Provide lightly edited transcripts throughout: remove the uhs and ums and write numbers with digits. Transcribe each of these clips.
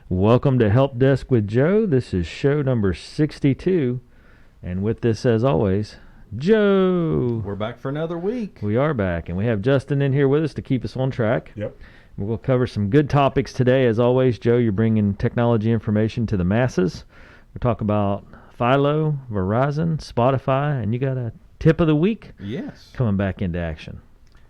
Welcome to Help Desk with Joe. This is show number 62. And with this, as always, Joe. We're back for another week. We are back. And we have Justin in here with us to keep us on track. Yep. We'll cover some good topics today. As always, Joe, you're bringing technology information to the masses. We'll talk about Philo, Verizon, Spotify, and you got a tip of the week Yes. coming back into action.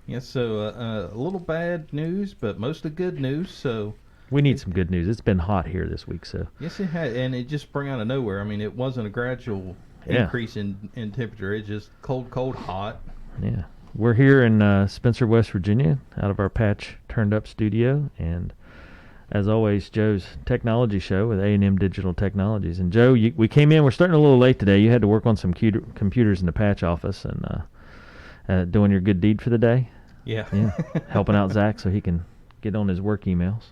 Yes, so a little bad news, but mostly good news. So We need some good news. It's been hot here this week, so yes, it had, and it just sprang out of nowhere. I mean, it wasn't a gradual increase in temperature. It just cold, hot. yeah. We're here in Spencer, West Virginia, out of our patch turned up studio, and as always, Joe's technology show with A&M Digital Technologies. And Joe, we came in. We're starting a little late today. You had to work on some computers in the patch office and doing your good deed for the day. Yeah. Helping out Zach so he can get on his work emails.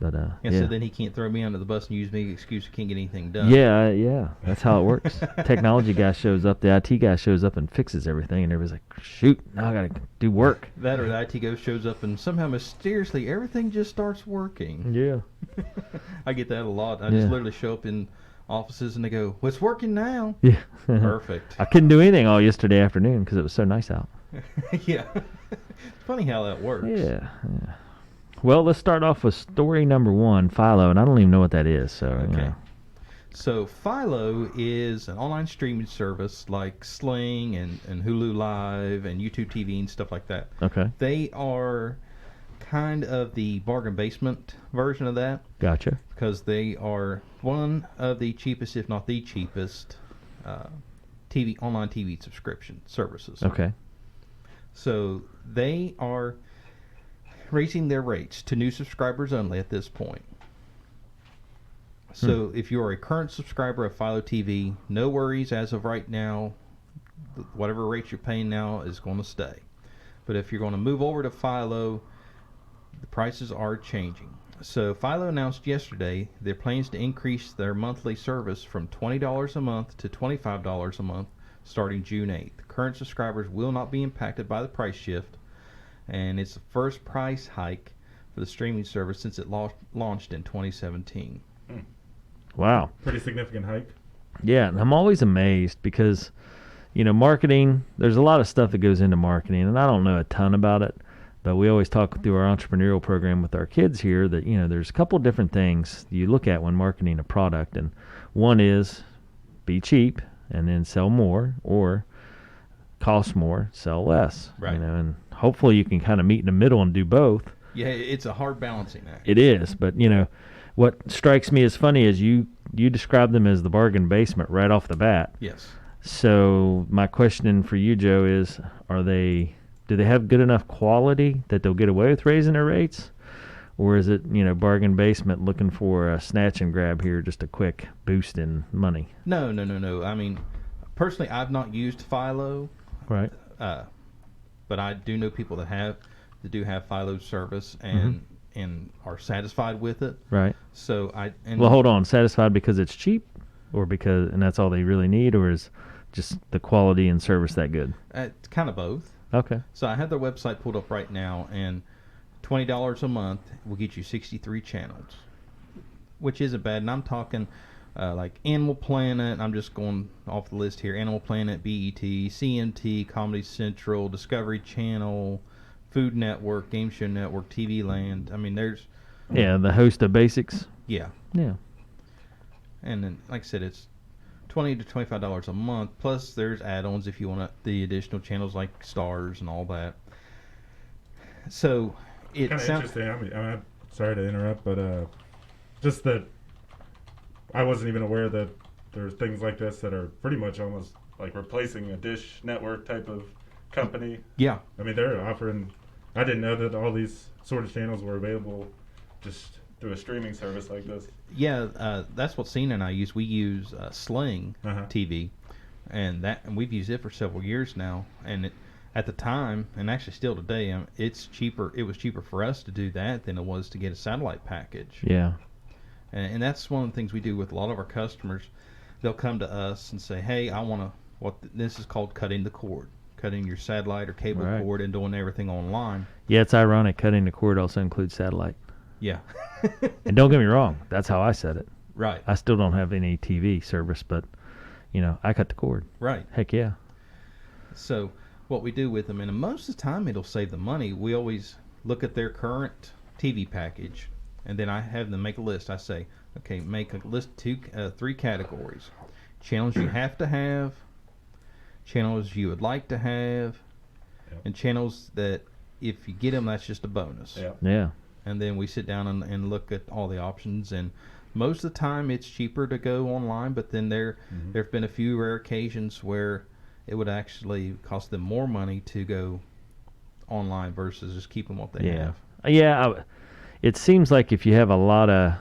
But So then he can't throw me under the bus and use me as an excuse he can't get anything done. Yeah, that's how it works. Technology guy shows up, the IT guy shows up and fixes everything, and everybody's like, shoot, now I got to do work. That or the IT guy shows up and somehow mysteriously everything just starts working. Yeah. I get that a lot. I just literally show up in offices and they go, well, it's working now. Yeah. Perfect. I couldn't do anything all yesterday afternoon because it was so nice out. Yeah. It's funny how that works. Yeah. Well, let's start off with story number one, Philo, and I don't even know what that is. So, Okay. So Philo is an online streaming service like Sling and Hulu Live and YouTube TV and stuff like that. Okay. They are kind of the bargain basement version of that Gotcha. because they are one of the cheapest, if not the cheapest, online TV subscription services. Okay. So they are raising their rates to new subscribers only at this point. So if you are a current subscriber of Philo TV, no worries as of right now. Whatever rates you're paying now is going to stay. But if you're going to move over to Philo, the prices are changing. So Philo announced yesterday their plans to increase their monthly service from $20 a month to $25 a month starting June 8th. Current subscribers will not be impacted by the price shift, and it's the first price hike for the streaming service since it launched in 2017. Wow. Pretty significant hike. Yeah, and I'm always amazed because, marketing, there's a lot of stuff that goes into marketing, and I don't know a ton about it, but we always talk through our entrepreneurial program with our kids here that, there's a couple different things you look at when marketing a product, and one is be cheap and then sell more, or cost more, sell less. Right. And hopefully you can kind of meet in the middle and do both. Yeah, it's a hard balancing act. It is, but what strikes me as funny is you describe them as the bargain basement right off the bat. Yes. So my question for you, Joe, is do they have good enough quality that they'll get away with raising their rates? Or is it, bargain basement looking for a snatch and grab here, just a quick boost in money? No. I mean, personally, I've not used Philo. Right. But I do know people that do have Philo service and are satisfied with it. Right. So well, hold on. Satisfied because it's cheap, or and that's all they really need, or is just the quality and service that good? It's kind of both. Okay. So I have their website pulled up right now, and $20 a month will get you 63 channels, which isn't bad. And I'm talking like Animal Planet. I'm just going off the list here: Animal Planet, BET, CMT, Comedy Central, Discovery Channel, Food Network, Game Show Network, TV Land. I mean, there's the host of basics. Yeah. And then, like I said, it's $20 to $25 a month. Plus, there's add-ons if you want the additional channels like stars and all that. So it Kind of sounds interesting. I'm sorry to interrupt, but just that I wasn't even aware that there's things like this that are pretty much almost like replacing a dish network type of company. Yeah. I mean, they're offering. I didn't know that all these sort of channels were available just through a streaming service like this. Yeah, that's what Cena and I use. We use Sling TV, and we've used it for several years now. And at the time, and actually still today, it's cheaper. It was cheaper for us to do that than it was to get a satellite package. Yeah. And that's one of the things we do with a lot of our customers. They'll come to us and say, "Hey, I want to." This is called cutting the cord, cutting your satellite or cable cord and doing everything online. Yeah, it's ironic. Cutting the cord also includes satellite. Yeah. And don't get me wrong, that's how I set it. Right. I still don't have any TV service, but I cut the cord. Right. Heck yeah. So what we do with them, and most of the time it'll save them money. We always look at their current TV package, and then I have them make a list. I say, okay, make a list of 3 categories: channels you have to have, channels you would like to have, and channels that if you get them, that's just a bonus. Yeah. And then we sit down and look at all the options, and most of the time it's cheaper to go online, but then there have been a few rare occasions where it would actually cost them more money to go online versus just keeping what they have. Yeah, it seems like if you have a lot of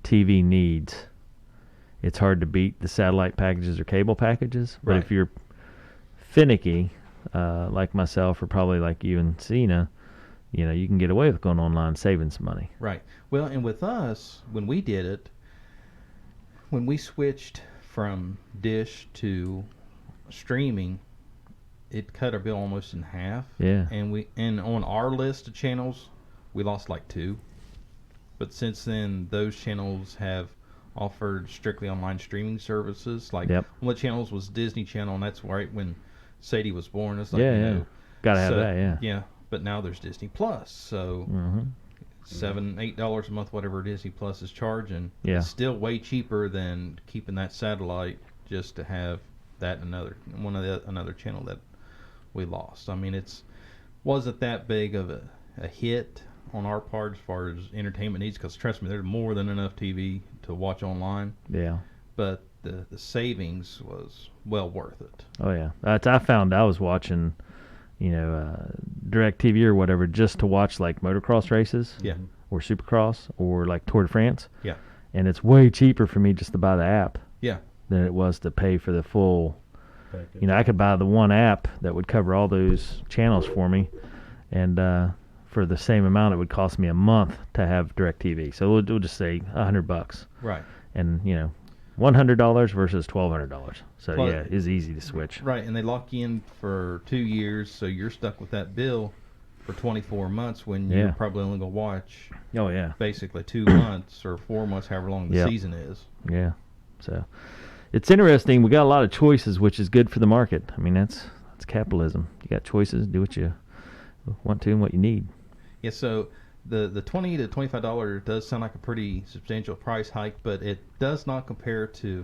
TV needs, it's hard to beat the satellite packages or cable packages. But if you're finicky, like myself or probably like you and Cena, you can get away with going online saving some money. Right. Well, and with us, when we did it, when we switched from dish to streaming, it cut our bill almost in half. Yeah. And on our list of channels, we lost like 2. But since then, those channels have offered strictly online streaming services. Like one of the channels was Disney Channel, and that's right when Sadie was born. It's like, gotta have that. Yeah. But now there's Disney Plus, so $7-8 a month, whatever Disney Plus is charging. Yeah. It's still way cheaper than keeping that satellite just to have that another channel that we lost. I mean, wasn't that big of a hit on our part as far as entertainment needs, because trust me, there's more than enough TV to watch online. Yeah. But the savings was well worth it. Oh yeah, I found I was watching, DirecTV or whatever just to watch like motocross races. Yeah. Or Supercross or like Tour de France. Yeah. And it's way cheaper for me just to buy the app. Yeah. Than it was to pay for the full. Package. I could buy the one app that would cover all those channels for me, and for the same amount, it would cost me a month to have DirecTV. So we'll just say $100. Right. And $100 versus $1,200. So Well, it's easy to switch. Right, and they lock you in for 2 years, so you're stuck with that bill for 24 months when you're probably only going to watch Oh yeah. basically 2 months or 4 months, however long the season is. Yeah. So it's interesting. We got a lot of choices, which is good for the market. I mean, that's capitalism. You got choices. Do what you want to and what you need. Yeah, so the $20 to $25 does sound like a pretty substantial price hike, but it does not compare to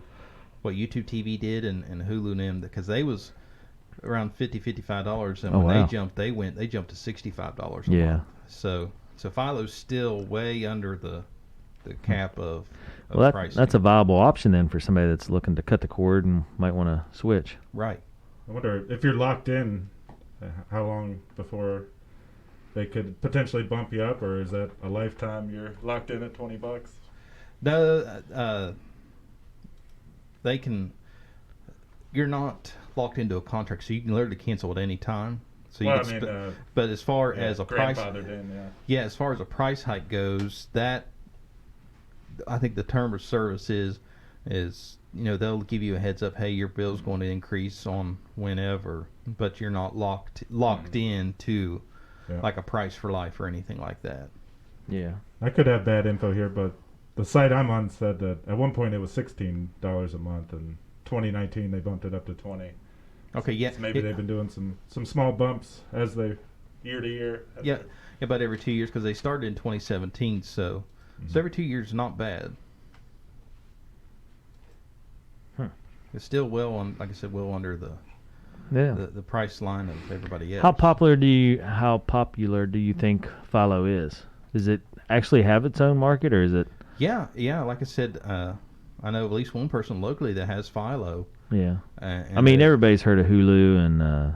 what YouTube TV did and Hulu and them, because they was around $50-$55, and when they jumped to $65 a month. So Philo's still way under the cap of pricing. That's a viable option then for somebody that's looking to cut the cord and might want to switch. Right. I wonder if you're locked in, how long before they could potentially bump you up, or is that a lifetime you're locked in at $20? No, they can. You're not locked into a contract, so you can literally cancel at any time. So but as far as a price, as far as a price hike goes, that I think the term of service is they'll give you a heads up. Hey, your bill's going to increase on whenever, but you're not locked in to like a price for life or anything like that. Yeah. I could have bad info here, but the site I'm on said that at one point it was $16 a month, and 2019 they bumped it up to $20. Okay, yeah. So maybe they've been doing some small bumps as they year to year. Yeah, about every 2 years, because they started in 2017, so every 2 years is not bad. It's still like I said, well under the price line of everybody else. How popular do you think Philo is? Does it actually have its own market, or is it? Yeah. Like I said, I know at least one person locally that has Philo. Yeah. I mean, everybody's heard of Hulu and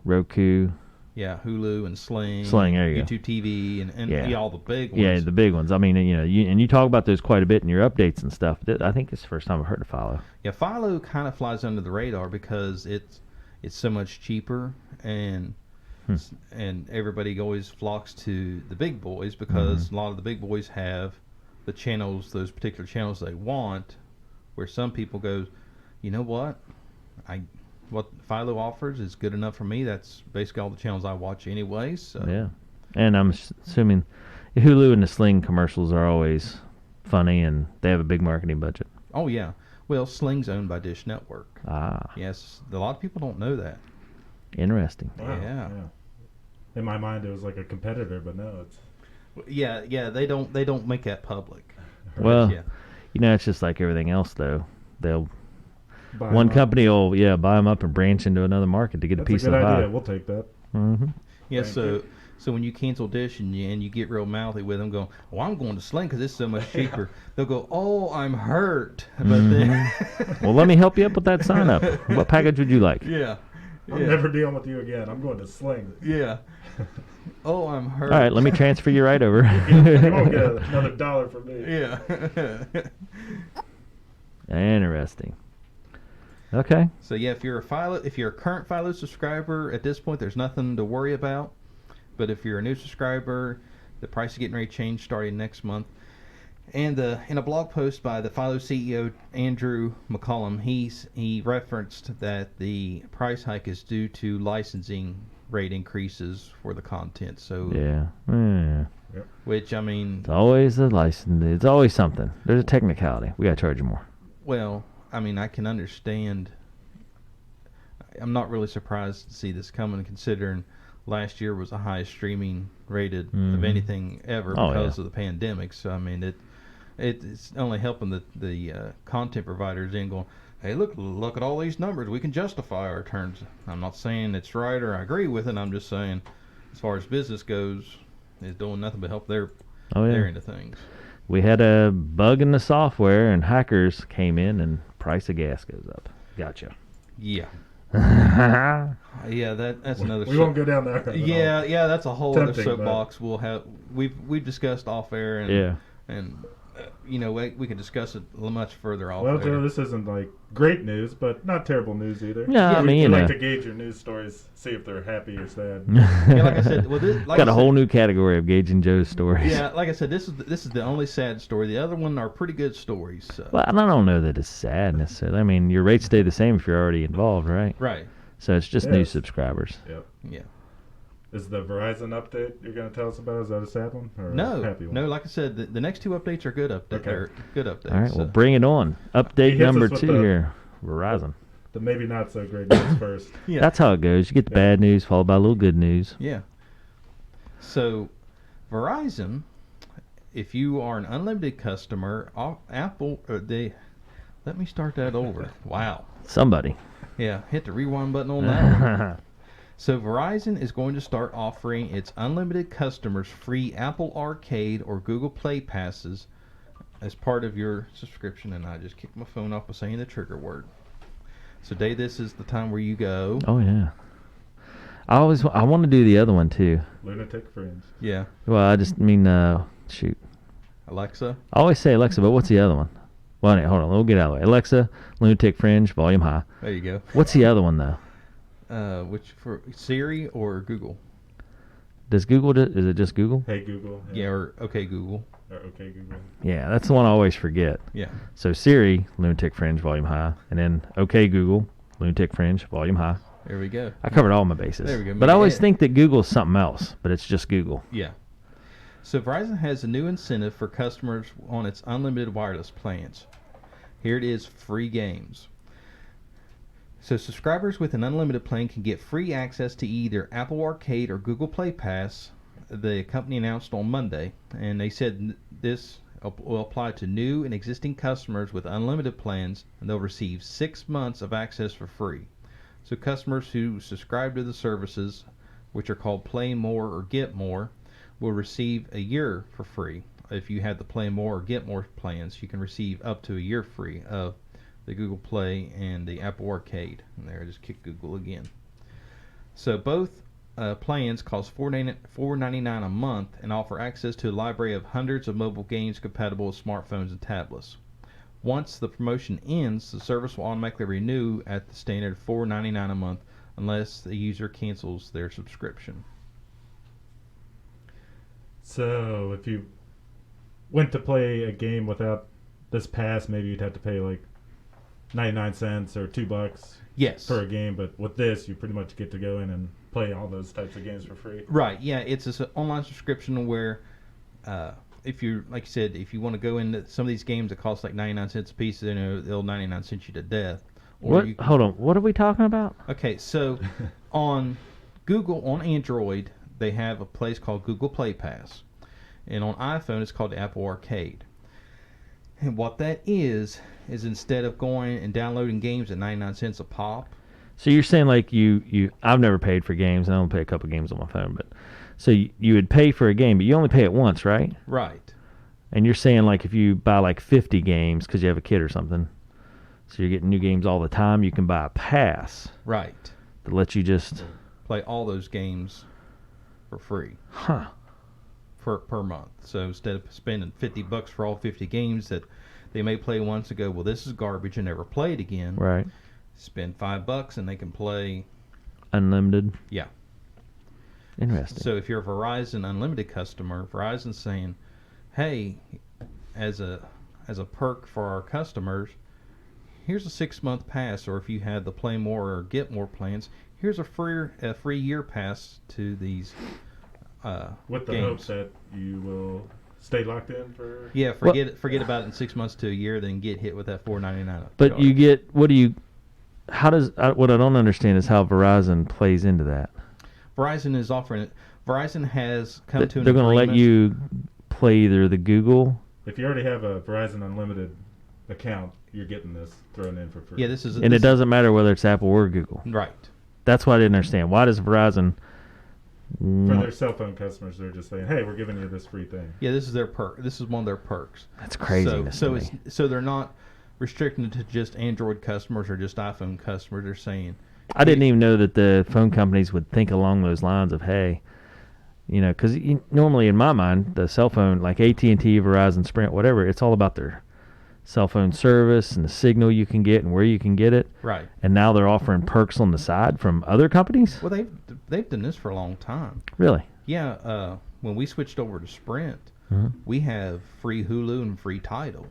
Roku. Yeah, Hulu and Sling. There you YouTube TV and all the big ones. Yeah, the big ones. I mean, you talk about those quite a bit in your updates and stuff. I think it's the first time I've heard of Philo. Yeah, Philo kind of flies under the radar because it's so much cheaper, and everybody always flocks to the big boys because a lot of the big boys have the channels, those particular channels they want, where some people go, you know what, what Philo offers is good enough for me. That's basically all the channels I watch anyways. So. Yeah, and I'm assuming Hulu and the Sling commercials are always funny, and they have a big marketing budget. Oh yeah. Well, Sling's owned by Dish Network. Ah, Yes, a lot of people don't know that. interesting. Wow, Yeah. In my mind, it was like a competitor, but no, it's Yeah. They don't make that public. Well, Yeah. it's just like everything else, though. They'll buy one them up. company will buy them up and branch into another market to get That's a piece a good of the idea. pie. We'll take that. Mm-hmm. Yeah. Thank So you. so when you cancel Dish and you get real mouthy with them, going, "Well, I'm going to Sling because it's so much cheaper." They'll go, "Oh, I'm hurt," but then Well, let me help you up with that sign up. What package would you like? yeah. I'm Yeah. never dealing with you again. I'm going to Sling. Yeah. Oh, I'm hurt. All right, let me transfer you right over. You won't get another dollar from me. Yeah. Interesting. Okay. So yeah, if you're a current Philo subscriber at this point, there's nothing to worry about. But if you're a new subscriber, the price is getting ready to change starting next month. And in a blog post by the Philo CEO Andrew McCollum, he referenced that the price hike is due to licensing rate increases for the content. So Yeah. which I mean, It's always a license. It's always something. There's a technicality. We got to charge you more. well, I mean, I can understand. I'm not really surprised to see this coming, considering last year was the highest streaming rated of Mhm. anything ever Oh, because yeah. of the pandemic. So I mean, it's only helping the content providers in going, hey, look at all these numbers. We can justify our terms. I'm not saying it's right or I agree with it. I'm just saying, as far as business goes, it's doing nothing but help their Oh their yeah. end of things. We had a bug in the software, and hackers came in, and price of gas goes up. Gotcha. Yeah, yeah. That's another. We won't go down there. at all. Yeah, that's a whole other Tempting, soapbox. We've discussed off air, and Yeah. we can discuss it much further off Well, air. Joe, this isn't like great news, but not terrible news either. No, I mean, we you like know. to gauge your news stories, see if they're happy or sad. Yeah, like I said, well, Got a whole new category of gauging Joe's stories. Yeah, like I said, this is the only sad story. The other one are pretty good stories. So. Well, I don't know that it's sad necessarily. I mean, your rates stay the same if you're already involved, right? Right. So it's just new Yes. subscribers. Yep. Yeah. Is the Verizon update you're going to tell us about? Is that a sad one or a No. happy one? No. Like I said, the next two updates are good updates. Okay. Are good updates. All right, well, so. bring it on. He Update hits number us with 2 the- here. Verizon. The maybe not so great news first. Yeah. That's how it goes. You get the Yeah. bad news followed by a little good news. Yeah. So, Verizon, if you are an unlimited customer, Apple, let me start that over. Wow. Somebody. Yeah, hit the rewind button on that one. So, Verizon is going to start offering its unlimited customers free Apple Arcade or Google Play passes as part of your subscription. And I just kicked my phone off by saying the trigger word. So, Dave, this is the time where you go. Oh yeah. I want to do the other one too. Lunatic Fringe. Yeah. Well, I just mean shoot. Alexa. I always say Alexa, but what's the other one? Well, hold on. We'll get out of the way. Alexa, Lunatic Fringe, volume high. There you go. What's the other one though? Which for Siri or Google? Does Google? Is it just Google? Hey Google. Yeah, or okay Google. Or okay Google. Yeah, that's the one I always forget. Yeah. So Siri, Lunatic Fringe, volume high, and then OK Google, Lunatic Fringe, volume high. There we go. I covered all my bases. There we go. But I always Yeah. think that Google's something else, but it's just Google. Yeah. So Verizon has a new incentive for customers on its unlimited wireless plans. Here it is, free games. So subscribers with an unlimited plan can get free access to either Apple Arcade or Google Play Pass, the company announced on Monday, and they said this will apply to new and existing customers with unlimited plans, and they'll receive 6 months of access for free. So customers who subscribe to the services, which are called Play More or Get More, will receive a year for free. If you have the Play More or Get More plans, you can receive up to a year free of the Google Play and the Apple Arcade. And there, I just kick Google again. So both plans cost $4.99 a month and offer access to a library of hundreds of mobile games compatible with smartphones and tablets. Once the promotion ends, the service will automatically renew at the standard $4.99 a month unless the user cancels their subscription. So if you went to play a game without this pass, maybe you'd have to pay like 99 cents or $2 Yes. per game, but with this you pretty much get to go in and play all those types of games for free. Right, yeah, it's an online subscription where if you like you said, if you want to go into some of these games that cost like 99 cents a piece, they'll 99 cents you to death. What? Hold on. What are we talking about? Okay, so on Google, on Android, they have a place called Google Play Pass. And on iPhone, it's called Apple Arcade. And what that is instead of going and downloading games at 99 cents a pop. So you're saying like I've never paid for games, and I don't pay a couple games on my phone, but so you would pay for a game, but you only pay it once, right? Right. And you're saying like if you buy like 50 games because you have a kid or something, so you're getting new games all the time, you can buy a pass. Right. That lets you just play all those games for free. Huh. Per month. So instead of spending $50 for all 50 games that they may play once and go, well, this is garbage and never play it again. Right. Spend $5 and they can play unlimited. Yeah. Interesting. So if you're a Verizon Unlimited customer, Verizon's saying, hey, as a perk for our customers, here's a 6-month pass, or if you had the Play More or Get More plans, here's a free year pass to these with the games. hope that you will stay locked in for. Yeah, forget about it in 6 months to a year, then get hit with that $4.99. But you get how does what I don't understand is how Verizon plays into that. Verizon is offering it. Verizon has come to an They're going to let you play either the Google. If you already have a Verizon Unlimited account, you're getting this thrown in for free. Yeah, this is. And it doesn't matter whether it's Apple or Google. Right. That's what I didn't understand. Why does Verizon? For their cell phone customers, they're just saying, "Hey, we're giving you this free thing." Yeah, this is their perk. This is one of their perks. That's craziness. So they're not restricting it to just Android customers or just iPhone customers. They're saying. I didn't even know that the phone companies would think along those lines of, hey, because normally in my mind, the cell phone, like AT&T, Verizon, Sprint, whatever, it's all about their cell phone service and the signal you can get and where you can get it. Right. And now they're offering perks on the side from other companies? Well, they've done this for a long time. Really? Yeah. When we switched over to Sprint, we have free Hulu and free Tidal.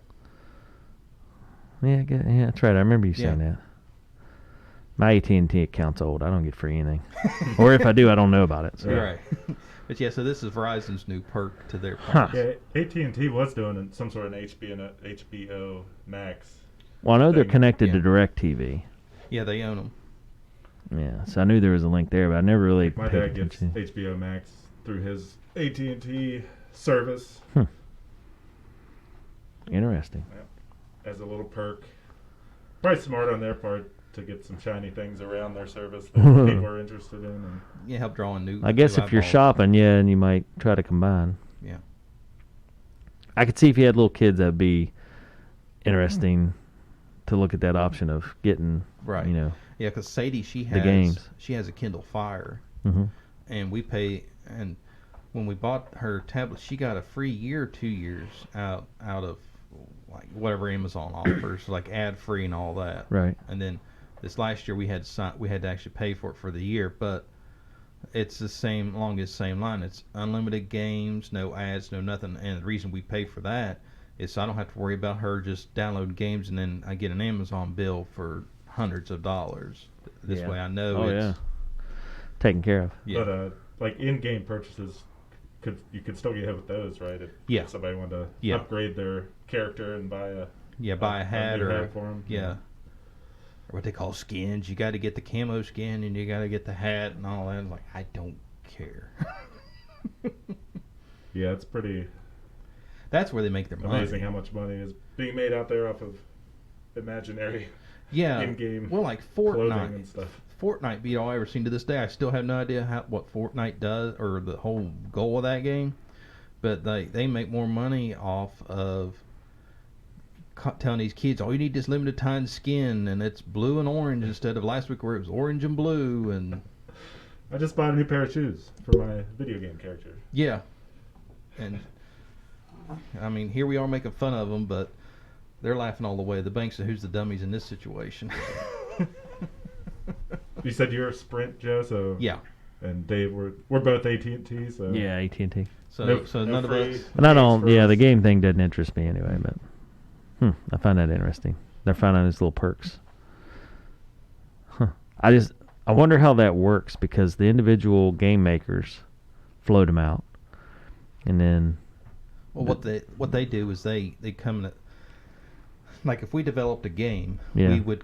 Yeah, that's right. I remember you saying that. My AT&T account's old. I don't get free anything. Or if I do, I don't know about it. So. Right. But yeah, so this is Verizon's new perk to their plans. Yeah, AT&T was doing some sort of HBO Max. Well, I know they're connected to DirecTV. Yeah, they own them. Yeah, so I knew there was a link there, but I never really My dad gets HBO Max through his AT&T service. Interesting. Yeah. As a little perk. Probably smart on their part to get some shiny things around their service that people are interested in. And yeah, help draw in new. I guess if you're shopping, and you might try to combine. Yeah. I could see if you had little kids, that'd be interesting to look at that option of getting, right. Yeah, because Sadie, she has a Kindle Fire, and we pay. And when we bought her tablet, she got a free year, 2 years out of like whatever Amazon offers, like ad free and all that. Right. And then this last year we had to actually pay for it for the year, but it's the same line. It's unlimited games, no ads, no nothing. And the reason we pay for that is so I don't have to worry about her just downloading games and then I get an Amazon bill for hundreds of dollars. This way I know it's taken care of. Yeah. But like in-game purchases, you could still get hit with those, right? If somebody wanted to upgrade their character and buy a hat or hat for them. Yeah. Or what they call skins. You got to get the camo skin and you got to get the hat and all that. I'm like, I don't care. Yeah, it's pretty. That's where they make their money. Amazing how much money is being made out there off of imaginary in-game well, like clothing and stuff. Fortnite beat all I ever seen to this day. I still have no idea what Fortnite does or the whole goal of that game. But they make more money off of telling these kids, all you need is limited time skin, and it's blue and orange instead of last week where it was orange and blue. And I just bought a new pair of shoes for my video game character. Yeah. And I mean, here we are making fun of them, but they're laughing all the way. The bank said, who's the dummies in this situation? You said you're a Sprint, Joe, so yeah. And Dave, we're both AT&T, so yeah, AT&T. So none of us. And I don't. Yeah, the game thing doesn't interest me anyway. But I find that interesting. They're finding these little perks. I wonder how that works because the individual game makers float them out, and then Well, what they do is they come to, like if we developed a game, Yeah. we would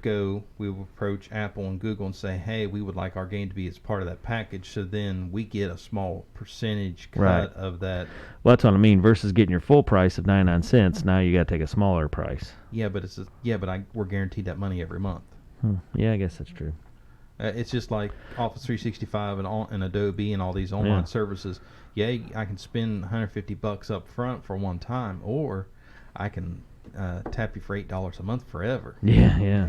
approach Apple and Google and say, hey, we would like our game to be as part of that package. So then we get a small percentage cut Right. of that. Well, that's what I mean. Versus getting your full price of 99 cents, now you got to take a smaller price. Yeah, but we're guaranteed that money every month. Yeah, I guess that's true. It's just like Office 365 and Adobe and all these online services. Yeah, I can spend $150 up front for one time, or I can tap you for $8 a month forever. Yeah.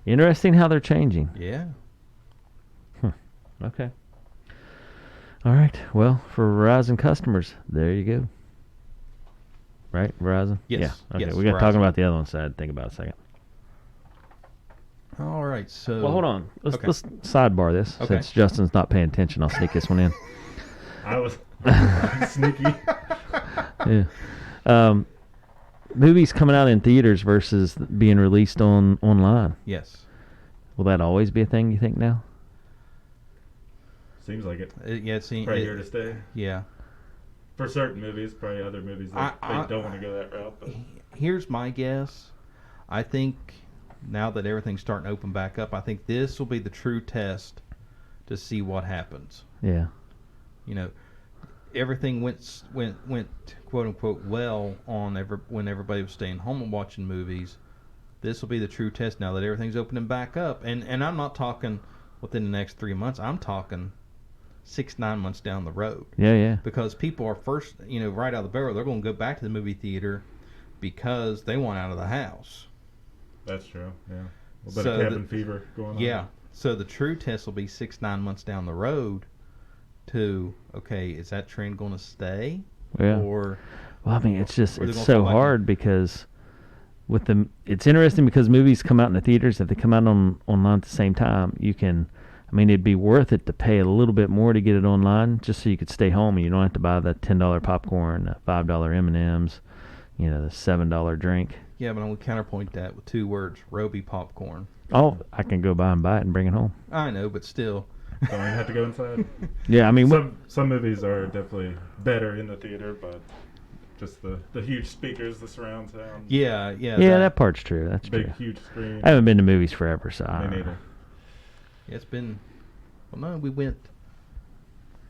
Interesting how they're changing. Yeah. Okay. All right. Well, for Verizon customers, there you go. Right, Verizon? Yes. Yeah. Okay. Yes, We got Verizon. talking about the other one, so I had to think about it a second. All right. So. Well, hold on. Let's Okay. let's sidebar this. Okay. Since Justin's not paying attention, I'll sneak this one in. I was sneaky. Yeah. Movies coming out in theaters versus being released online. Yes. Will that always be a thing, you think, now? Seems like it. Yeah. See. Probably here to stay. Yeah. For certain movies, probably other movies that they don't want to go that route. But Here's my guess. I think now that everything's starting to open back up, I think this will be the true test to see what happens. Yeah. You know, everything went quote unquote well on when everybody was staying home and watching movies. This will be the true test now that everything's opening back up. And I'm not talking within the next 3 months. I'm talking 6-9 months down the road. Yeah. Because people are first, right out of the barrel, they're going to go back to the movie theater because they want out of the house. that's true. Yeah. A little bit So of cabin fever going on. Yeah. So the true test will be 6-9 months down the road to, okay, is that trend going to stay? Yeah. Or Well, I mean, it's Or they're it's gonna so fall back hard because with the it's interesting because movies come out in the theaters. If they come out online at the same time, you can. I mean, it'd be worth it to pay a little bit more to get it online, just so you could stay home and you don't have to buy the $10 popcorn, the $5 M&Ms, the $7 drink. yeah, but I would counterpoint that with 2 words: Roby popcorn. Oh, I can go buy and bring it home. I know, but still. Don't even have to go inside. Yeah, I mean, Some movies are definitely better in the theater, but just the huge speakers, the surround sound. Yeah. that part's true. That's Big, true. huge screen. I haven't been to movies forever, so I Me don't know. neither. It's been. Well, no, we went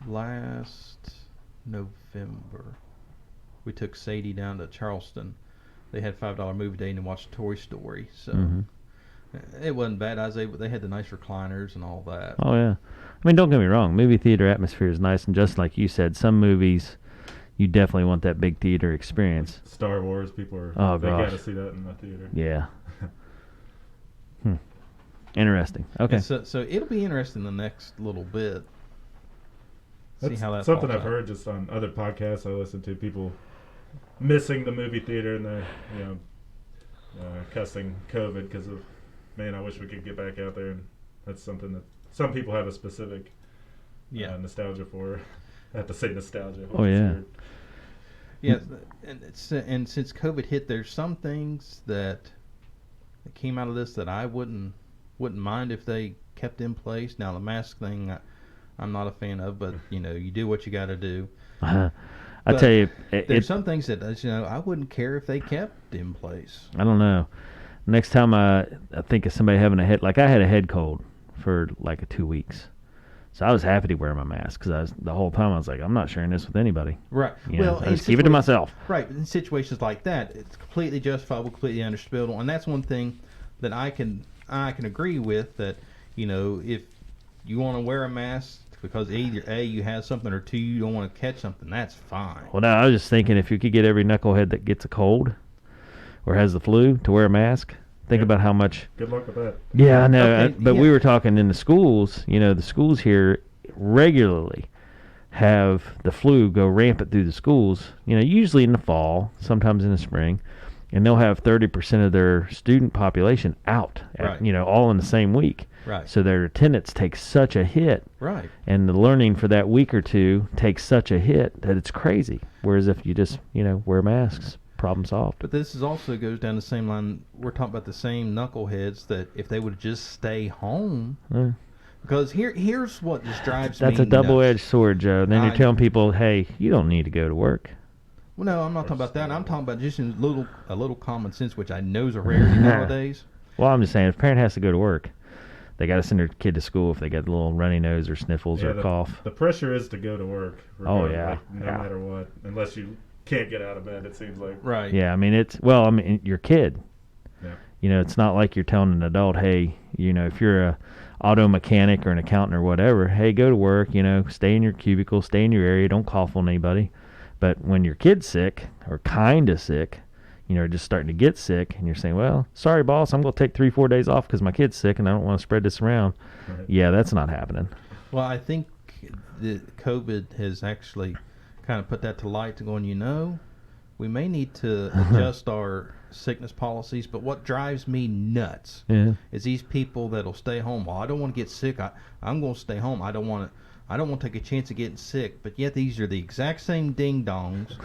last November. We took Sadie down to Charleston. They had $5 movie day and watched Toy Story. So Mhm. it wasn't bad. They had the nice recliners and all that. Oh yeah, I mean, don't get me wrong. Movie theater atmosphere is nice, and just like you said, some movies you definitely want that big theater experience. Star Wars, people are. Oh, they gosh. gotta see that in the theater. Yeah. Interesting. Okay. And so it'll be interesting the next little bit. That's See how that something falls I've out. heard just on other podcasts I listen to. People missing the movie theater and they're cussing COVID because of, man, I wish we could get back out there. And that's something that some people have a specific nostalgia for. I have to say nostalgia. Oh, yeah. Yeah, and since COVID hit, there's some things that came out of this that I wouldn't mind if they kept in place. Now the mask thing, I'm not a fan of, but you do what you got to do. I But tell you, There's some things that I wouldn't care if they kept in place. I don't know. Next time I think of somebody having a head, like I had a head cold for like 2 weeks, so I was happy to wear my mask because the whole time I was like, I'm not sharing this with anybody. Right. I just keep it to myself. Right. In situations like that, it's completely justifiable, completely understandable, and that's one thing that I can agree with. That if you want to wear a mask because either A, you have something, or 2, you don't want to catch something, that's fine. Well, now I was just thinking if you could get every knucklehead that gets a cold or has the flu to wear a mask, think about how much. Good luck with that. Yeah, I know. Okay, But we were talking in the schools. The schools here regularly have the flu go rampant through the schools. Usually in the fall, sometimes in the spring, and they'll have 30% of their student population out. Right. All in the same week. Right. So their attendance takes such a hit. Right. And the learning for that week or two takes such a hit that it's crazy. Whereas if you just, wear masks, problem solved. But this is also goes down the same line. We're talking about the same knuckleheads that if they would just stay home. Because here's what just drives me That's a nuts. double-edged sword, Joe. Then you're I- telling people, hey, you don't need to go to work. Well, no, I'm not talking about that. I'm talking about just a little common sense, which I know is a rarity nowadays. Well, I'm just saying, if a parent has to go to work, they got to send their kid to school if they got a little runny nose or sniffles or a cough. The pressure is to go to work. Oh, yeah. No matter what. Unless you can't get out of bed, it seems like. Right. Yeah, I mean, your kid. Yeah. You know, it's not like you're telling an adult, hey, you know, if you're a auto mechanic or an accountant or whatever, hey, go to work, you know, stay in your cubicle, stay in your area, don't cough on anybody. But when your kid's sick or kind of sick, you know, just starting to get sick, and you're saying, well, sorry, boss, I'm going to take 3-4 days off because my kid's sick and I don't want to spread this around. Right. Yeah, that's not happening. Well, I think that COVID has actually kind of put that to light to going, you know, we may need to adjust our sickness policies, but what drives me nuts is these people that'll stay home. Well, I don't want to get sick. I'm going to stay home. I don't want to take a chance of getting sick. But yet these are the exact same ding-dongs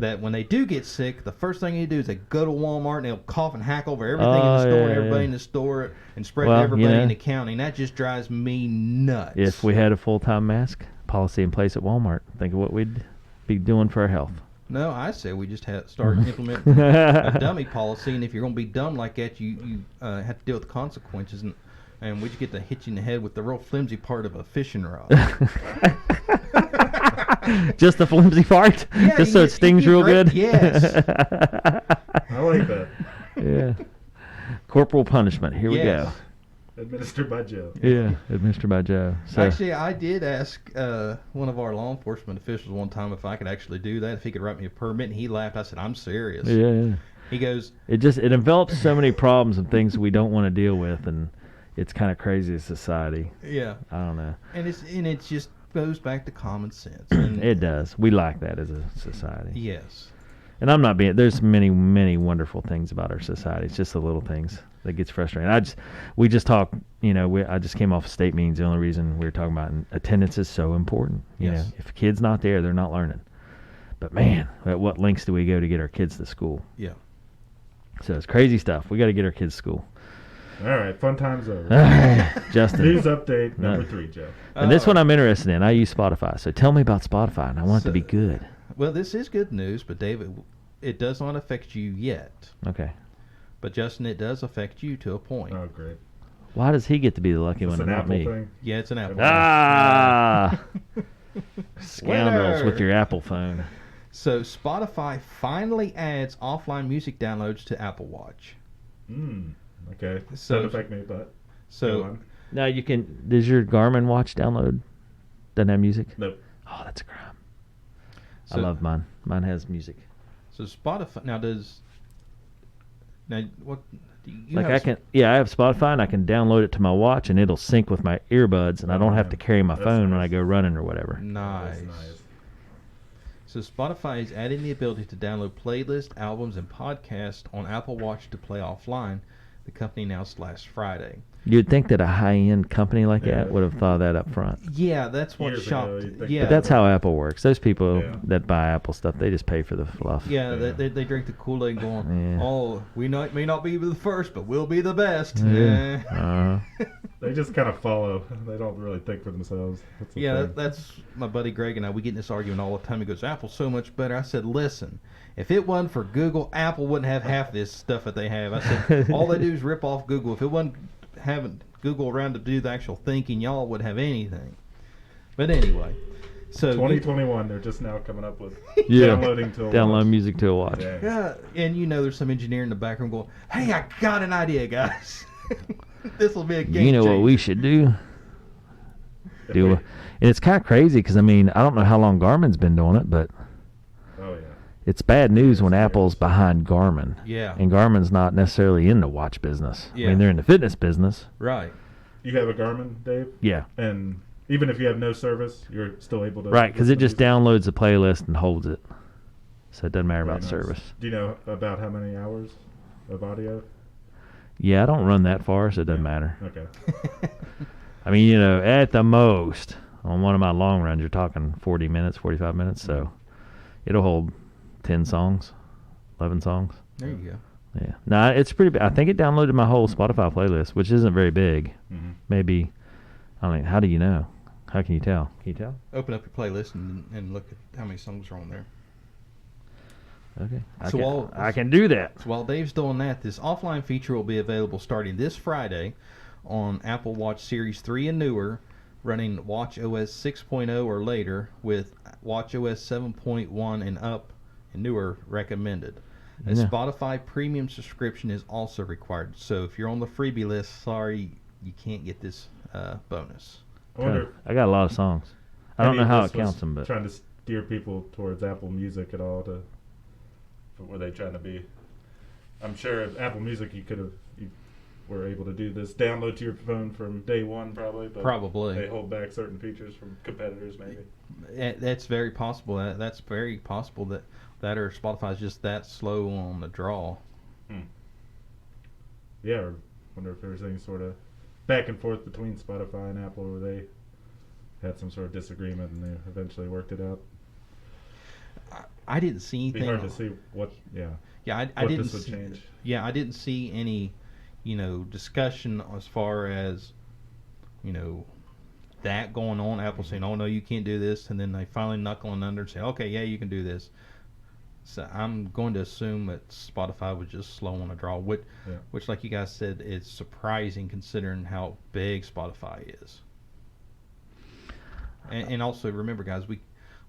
that when they do get sick, the first thing they do is they go to Walmart and they'll cough and hack over everything in the store and everybody in the store and spread to everybody in the county. And that just drives me nuts. If we had a full-time mask policy in place at Walmart, think of what we'd be doing for our health. No, I say we just start implementing a dummy policy, and if you're going to be dumb like that, you have to deal with the consequences, and we just get to hit you in the head with the real flimsy part of a fishing rod. Just the flimsy part? Yeah, just so it stings real good? Yes. I like that. Yeah. Corporal punishment. Here we go. Administered by Joe. Yeah, administered by Joe. So. Actually, I did ask one of our law enforcement officials one time if I could actually do that, if he could write me a permit, and he laughed. I said, I'm serious. Yeah. He goes... It envelops so many problems and things we don't want to deal with, and it's kind of crazy as society. Yeah. I don't know. And it just goes back to common sense. And it does. We lack that as a society. Yes. And I'm not being... There's many, many wonderful things about our society. It's just the little things that gets frustrating. We just talked, you know, I just came off state meetings. The only reason we were talking about attendance is so important. You know, if a kid's not there, they're not learning. But man, at what lengths do we go to get our kids to school? Yeah. So it's crazy stuff. We got to get our kids to school. All right, fun time's over. Justin. News update number 3, Joe. And this one I'm interested in. I use Spotify. So tell me about Spotify, and I want it to be good. Well, this is good news, but David, it does not affect you yet. Okay. But Justin, it does affect you to a point. Oh, great. Why does he get to be the lucky one and not me? Thing? Yeah, it's an Apple. Scoundrels with your Apple phone. So Spotify finally adds offline music downloads to Apple Watch. Okay. So, doesn't affect me, but now you can. Does your Garmin watch download? Doesn't have music? Nope. Oh, that's a crime. I love mine. Mine has music. So Spotify now what do you like have? I have Spotify and I can download it to my watch and it'll sync with my earbuds and I don't have to carry my phone when I go running or whatever. Nice. So Spotify is adding the ability to download playlists, albums, and podcasts on Apple Watch to play offline. The company announced last Friday. You'd think that a high-end company like that would have thought of that up front. Yeah, that's what shocked. But that's how Apple works. Those people that buy Apple stuff, they just pay for the fluff. Yeah, they drink the Kool-Aid going, oh, we may not be the first, but we'll be the best. They just kind of follow. They don't really think for themselves. That's my buddy Greg and I. We get in this argument all the time. He goes, Apple's so much better. I said, listen, if it wasn't for Google, Apple wouldn't have half this stuff that they have. I said, all they do is rip off Google. If it wasn't having Google around to do the actual thinking, y'all would have anything. But anyway, so 2021, they're just now coming up with download music to a watch. Yeah, and you know there's some engineer in the background going, hey, I got an idea, guys. This will be a game changer. What we should do? And it's kind of crazy because, I mean, I don't know how long Garmin's been doing it, but it's bad news when Apple's behind Garmin. Yeah. And Garmin's not necessarily in the watch business. Yeah. I mean, they're in the fitness business. Right. You have a Garmin, Dave? Yeah. And even if you have no service, you're still able to... Right, because it just downloads the playlist and holds it. So it doesn't matter about service. Do you know about how many hours of audio? Yeah, I don't run that far, so it doesn't matter. Okay. I mean, you know, at the most, on one of my long runs, you're talking 40 minutes, 45 minutes, so it'll hold 10 songs, 11 songs. There you go. Yeah. No, it's pretty big. I think it downloaded my whole Spotify playlist, which isn't very big. Maybe, I don't know, how do you know? How can you tell? Can you tell? Open up your playlist and look at how many songs are on there. Okay. So I can do that. So while Dave's doing that, this offline feature will be available starting this Friday on Apple Watch Series 3 and newer, running Watch OS 6.0 or later, with Watch OS 7.1 and up and newer recommended. A Spotify premium subscription is also required. So if you're on the freebie list, sorry, you can't get this bonus. I wonder. I got a lot of songs. I don't know how it counts them, but trying to steer people towards Apple Music at all. Were they trying to be? I'm sure at Apple Music you were able to do this download to your phone from day one, probably. But probably they hold back certain features from competitors, maybe. That's very possible. That's very possible that or Spotify's just that slow on the draw. Yeah, or wonder if there was any sort of back and forth between Spotify and Apple where they had some sort of disagreement and they eventually worked it out. I didn't see anything. It'd be hard to see what. Yeah. Yeah, I what didn't this would change. Yeah, I didn't see any, discussion as far as, that going on. Apple saying, "Oh no, you can't do this," and then they finally knuckling under and say, "Okay, yeah, you can do this." So I'm going to assume that Spotify was just slow on the draw, which, like you guys said, is surprising considering how big Spotify is. And also remember, guys,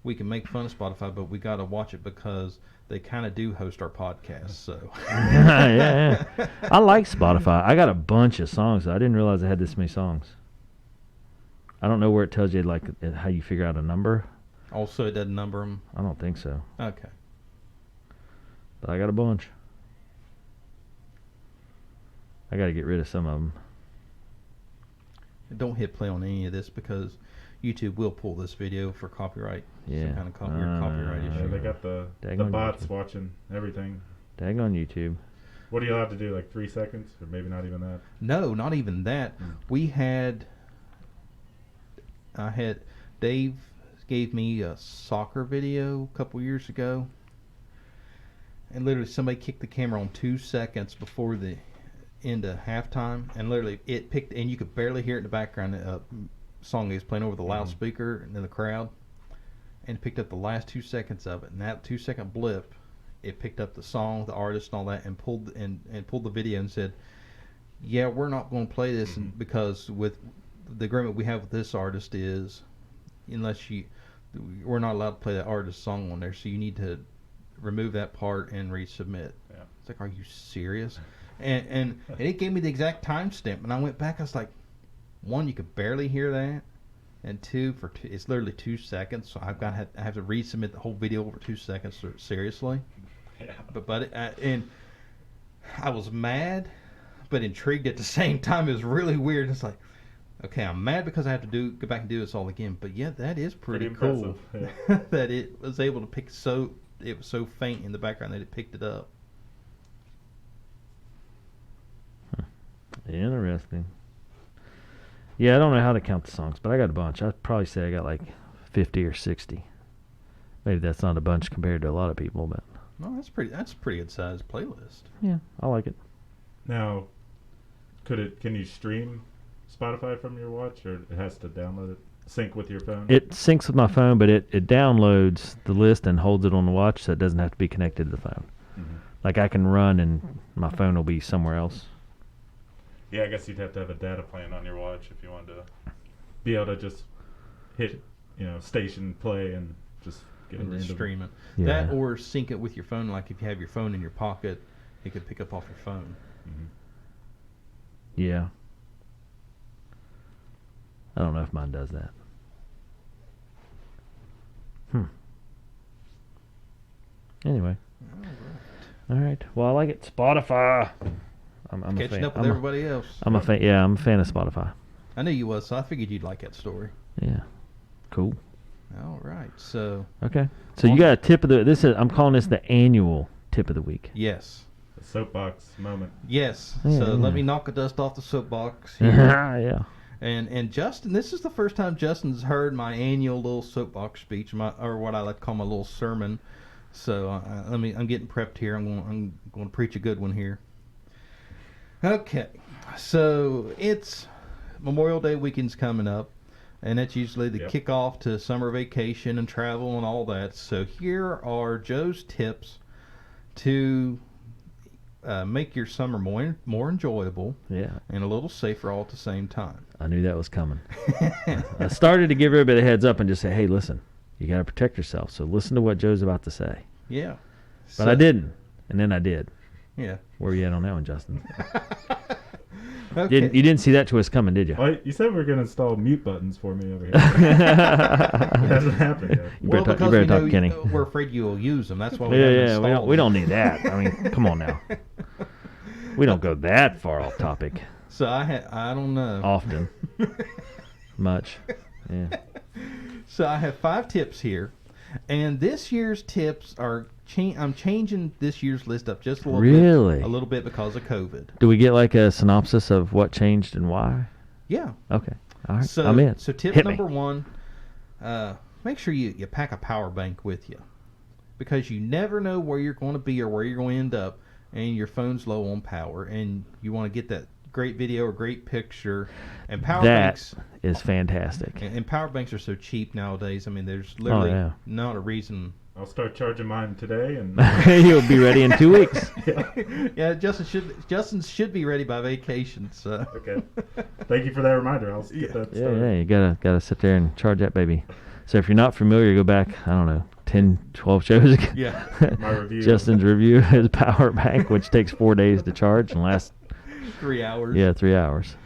we can make fun of Spotify, but we got to watch it because they kind of do host our podcast. So yeah. I like Spotify. I got a bunch of songs. I didn't realize I had this many songs. I don't know where it tells you like how you figure out a number. Also, it doesn't number them. I don't think so. Okay. But I got a bunch. I got to get rid of some of them. Don't hit play on any of this because YouTube will pull this video for copyright. Yeah. Some kind of copyright issue. Yeah, they got the bots watching everything. Dang on YouTube. What are you allowed to do? Like 3 seconds, or maybe not even that? No, not even that. Dave gave me a soccer video a couple years ago, and literally somebody kicked the camera on 2 seconds before the end of halftime, and literally it picked, and you could barely hear it in the background. Song is playing over the loudspeaker in the crowd, and picked up the last 2 seconds of it. And that 2 second blip, it picked up the song, the artist, and all that, and pulled the video and said, "Yeah, we're not going to play this because with the agreement we have with this artist is, we're not allowed to play that artist's song on there. So you need to remove that part and resubmit." Yeah. It's like, are you serious? And it gave me the exact timestamp, and I went back. I was like, one, you could barely hear that, and two, it's literally 2 seconds. So I have to resubmit the whole video over 2 seconds. Seriously. Yeah. And I was mad, but intrigued at the same time. It was really weird. It's like, okay, I'm mad because I have to go back and do this all again. But yeah, that is pretty cool. Yeah. That it was able to pick it was so faint in the background that it picked it up. Interesting. Yeah, I don't know how to count the songs, but I got a bunch. I'd probably say I got like 50 or 60. Maybe that's not a bunch compared to a lot of people, but no, that's a pretty good sized playlist. Yeah, I like it. Now, can you stream Spotify from your watch, or it has to download it, sync with your phone? It syncs with my phone, but it downloads the list and holds it on the watch, so it doesn't have to be connected to the phone. Mm-hmm. Like I can run and my phone will be somewhere else. Yeah, I guess you'd have to have a data plan on your watch if you wanted to be able to just hit, station play and just get and random. Stream it. Yeah. That or sync it with your phone. Like if you have your phone in your pocket, it could pick up off your phone. Mm-hmm. Yeah. I don't know if mine does that. Anyway. All right. Well, I like it. Spotify. I'm catching up with everybody else. I'm a fan. Yeah, I'm a fan of Spotify. I knew you was, so I figured you'd like that story. Yeah. Cool. All right. So. Okay. So you got a tip of the. I'm calling this the annual tip of the week. Yes. The soapbox moment. Yes. Yeah, so let me knock the dust off the soapbox here. Yeah. And Justin, this is the first time Justin's heard my annual little soapbox speech, or what I like to call my little sermon. So I'm getting prepped here. I'm going to preach a good one here. Okay, so it's Memorial Day weekend's coming up, and that's usually the kickoff to summer vacation and travel and all that. So here are Joe's tips to make your summer more enjoyable Yeah. and a little safer all at the same time. I knew that was coming. I started to give everybody a heads up and just say, hey, listen, you got to protect yourself. So listen to what Joe's about to say. Yeah. But I didn't. And then I did. Yeah. Where were you at on that one, Justin? Okay. You didn't see that twist coming, did you? Well, you said we were going to install mute buttons for me over here. It hasn't happened yet. You better because talk, Kenny. we're afraid you'll use them. That's why we Yeah, haven't yeah. installed We them. don't need that. I mean, come on now. We don't go that far off topic So I don't know. often. Much. Yeah. So I have 5 tips here, and this year's tips are I'm changing this year's list up just a little Really? bit, a little bit because of COVID. Do we get like a synopsis of what changed and why? Yeah. Okay. All right. So I'm in. So tip Hit me. number 1, make sure you pack a power bank with you, because you never know where you're going to be or where you're going to end up, and your phone's low on power, and you want to get that great video or great picture. And power banks is fantastic. and power banks are so cheap nowadays. I mean, there's literally not a reason. I'll start charging mine today, and You'll be ready in 2 weeks. Yeah, Justin should be ready by vacation. So okay. Thank you for that reminder. I'll get that Yeah, started. yeah. You gotta sit there and charge that baby. So if you're not familiar, go back, I don't know, 10, 12 shows ago. yeah, My review. Justin's review of his power bank, which takes 4 days to charge and lasts 3 hours. 3 hours.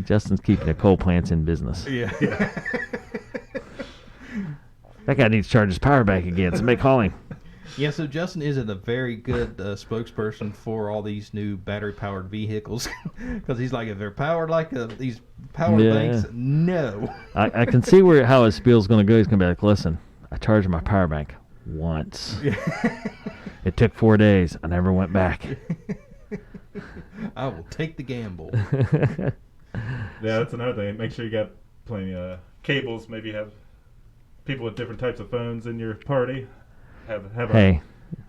Justin's keeping the coal plants in business. Yeah. That guy needs to charge his power bank again. Somebody call him. Yeah, so Justin isn't a very good spokesperson for all these new battery-powered vehicles, because he's like, if they're powered like these power banks, no. I can see how his spiel's going to go. He's going to be like, listen, I charged my power bank once. It took 4 days. I never went back. I will take the gamble. Yeah, that's another thing. Make sure you got plenty of cables. Maybe have people with different types of phones in your party. Have a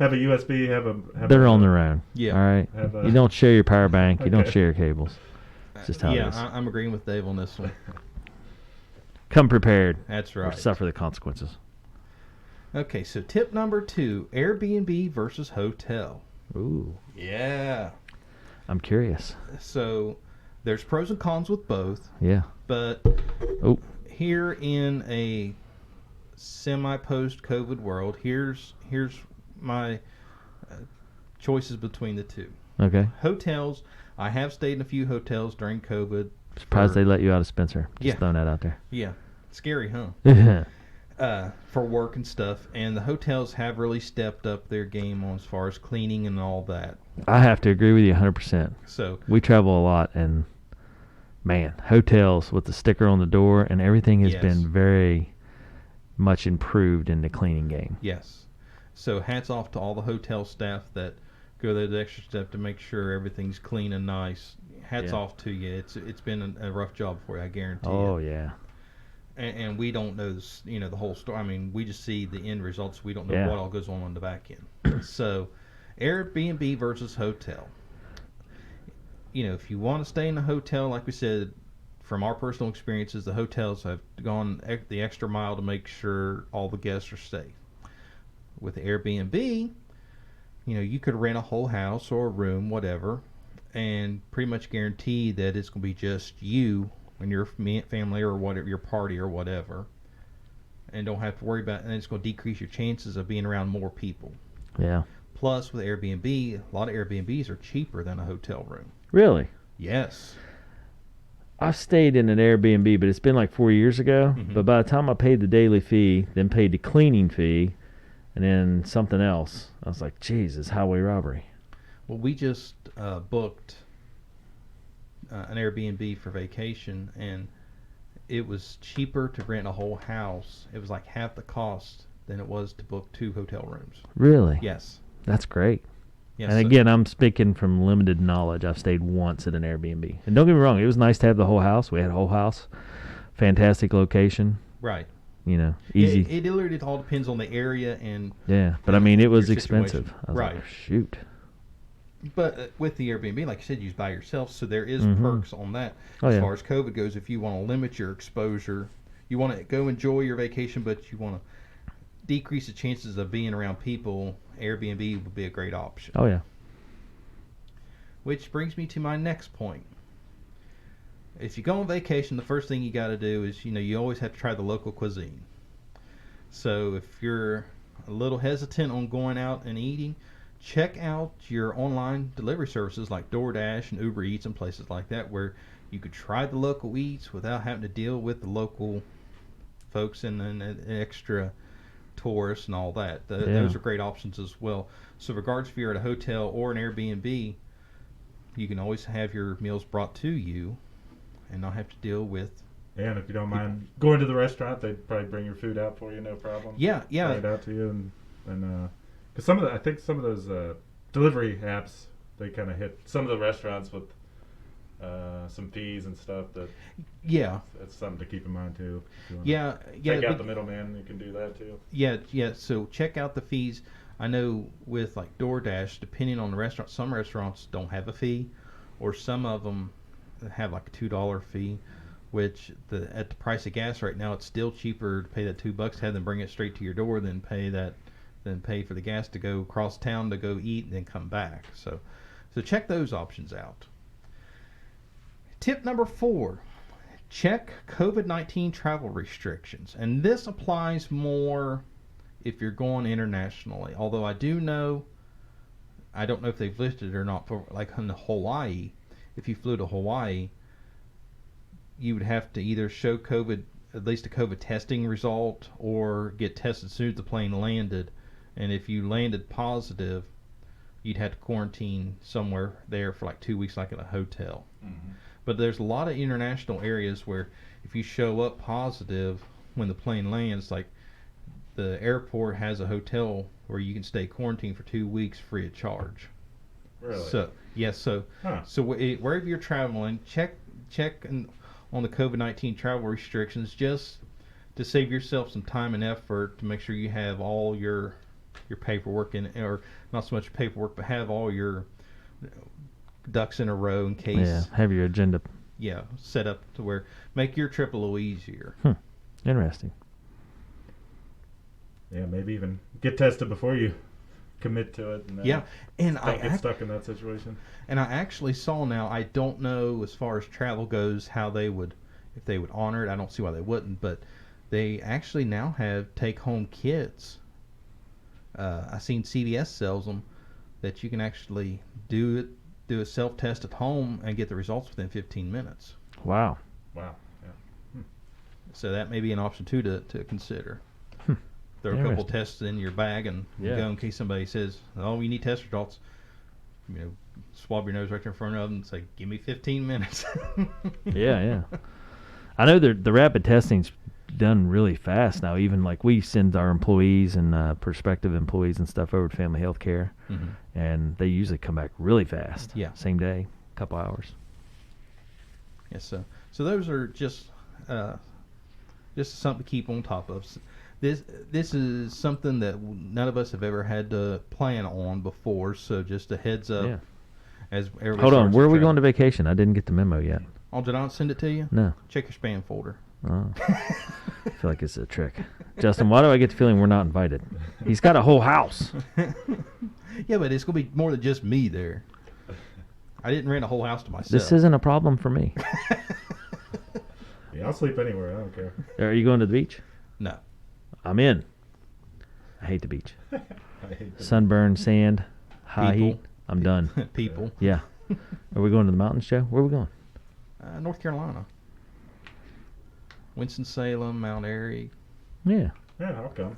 USB. They're on their own. Yeah. All right. You don't share your power bank. You don't Okay. share your cables. It's just how it is. I'm agreeing with Dave on this one. Come prepared. That's Or right. suffer the consequences. Okay, so tip number 2, Airbnb versus hotel. Ooh. Yeah. I'm curious. So there's pros and cons with both, Yeah. but Oh. here in a semi-post-COVID world, here's my choices between the two. Okay. Hotels. I have stayed in a few hotels during COVID. Surprised they let you out of Spencer. Just Yeah. throwing that out there. Yeah, scary, huh? Yeah. For work and stuff, and the hotels have really stepped up their game on as far as cleaning and all that. I have to agree with you 100%. So We travel a lot, and man, hotels with the sticker on the door and everything has Yes. been very much improved in the cleaning game. yes, so hats off to all the hotel staff that go the extra step to make sure everything's clean and nice. Hats Yeah. off to you. It's been a rough job for you, I guarantee Oh, you. yeah. And we don't know this, the whole story. I mean, we just see the end results. We don't know Yeah. what all goes on the back end. So, Airbnb versus hotel. If you want to stay in a hotel, like we said, from our personal experiences, the hotels have gone the extra mile to make sure all the guests are safe. With Airbnb, you could rent a whole house or a room, whatever, and pretty much guarantee that it's going to be just you and your family or whatever, your party or whatever, and don't have to worry about it, and it's going to decrease your chances of being around more people. Yeah. Plus, with Airbnb, a lot of Airbnbs are cheaper than a hotel room. Really? Yes. I've stayed in an Airbnb, but it's been like 4 years ago. Mhm. But by the time I paid the daily fee, then paid the cleaning fee, and then something else, I was like, Jesus, highway robbery. Well, we just booked an Airbnb for vacation, and it was cheaper to rent a whole house. It was like half the cost than it was to book 2 hotel rooms. Really? Yes. That's great. Yes. And again, I'm speaking from limited knowledge. I've stayed once at an Airbnb. And don't get me wrong, it was nice to have the whole house. We had a whole house. Fantastic location. right. Easy. It literally all depends on the area and. Yeah, but I mean, it was your expensive. situation. I was Right. like, shoot. But with the Airbnb, like you said, you by yourself, so there is Mhm. perks on that. Oh, As yeah. far as COVID goes, if you want to limit your exposure, you want to go enjoy your vacation, but you want to decrease the chances of being around people, Airbnb would be a great option. Oh yeah. Which brings me to my next point. If you go on vacation, the first thing you got to do is, you always have to try the local cuisine. So if you're a little hesitant on going out and eating, check out your online delivery services like DoorDash and Uber Eats and places like that, where you could try the local eats without having to deal with the local folks and then extra tourists and all that. Those are great options as well. So regardless if you're at a hotel or an Airbnb, you can always have your meals brought to you and not have to deal with. Yeah, and if you don't mind going to the restaurant, they'd probably bring your food out for you, no problem. Yeah. Bring it out to you, and because I think some of those delivery apps, they kind of hit some of the restaurants with some fees and stuff. That's something to keep in mind too. Check out the middleman. You can do that too. Yeah. So check out the fees. I know with like DoorDash, depending on the restaurant, some restaurants don't have a fee, or some of them have like a $2 fee, which at the price of gas right now, it's still cheaper to pay that $2 to have them bring it straight to your door than pay for the gas to go across town to go eat and then come back. So check those options out. Tip number 4, check COVID-19 travel restrictions, and this applies more if you're going internationally. Although I don't know if they've listed it or not for like in Hawaii. If you flew to Hawaii, you would have to either show at least a COVID testing result, or get tested as soon as the plane landed. And if you landed positive, you'd have to quarantine somewhere there for like 2 weeks, like in a hotel. Mm-hmm. But there's a lot of international areas where if you show up positive when the plane lands, like the airport has a hotel where you can stay quarantined for 2 weeks free of charge. Really? So yes. So wherever you're traveling, check on the COVID-19 travel restrictions, just to save yourself some time and effort to make sure you have all your paperwork in, or not so much paperwork, but have all your ducks in a row in case. Yeah, have your agenda. Yeah, set up to where make your trip a little easier. Interesting. Yeah, maybe even get tested before you commit to it. And and don't get stuck in that situation. And I actually saw now, I don't know as far as travel goes how they would, if they would honor it. I don't see why they wouldn't, but they actually now have take-home kits. I seen CVS sells them that you can actually do a self-test at home and get the results within 15 minutes. Wow. Yeah. So that may be an option too to consider. There are a couple tests in your bag, and you go in case somebody says, "Oh, you need test results." Swab your nose right there in front of them and say, "Give me 15 minutes." Yeah. I know the rapid testing's done really fast now. Even like we send our employees and prospective employees and stuff over to Family Health Care, and they usually come back really fast. Yeah, same day, couple hours. Yes, so those are just something to keep on top of. This is something that none of us have ever had to plan on before. So just a heads up. Yeah. As everybody Hold on, where are we going to vacation? I didn't get the memo yet. Oh, did I not send it to you? No. Check your spam folder. Oh. I feel like it's a trick. Justin, why do I get the feeling we're not invited? He's got a whole house. Yeah, but it's going to be more than just me there. I didn't rent a whole house to myself. This isn't a problem for me. Yeah, I'll sleep anywhere. I don't care. Are you going to the beach? No. I'm in. I hate the beach. Sunburn, sand, high heat. I'm done. People. Yeah. Are we going to the mountains, Joe? Where are we going? North Carolina. Winston-Salem, Mount Airy. Yeah. Yeah, I'll come.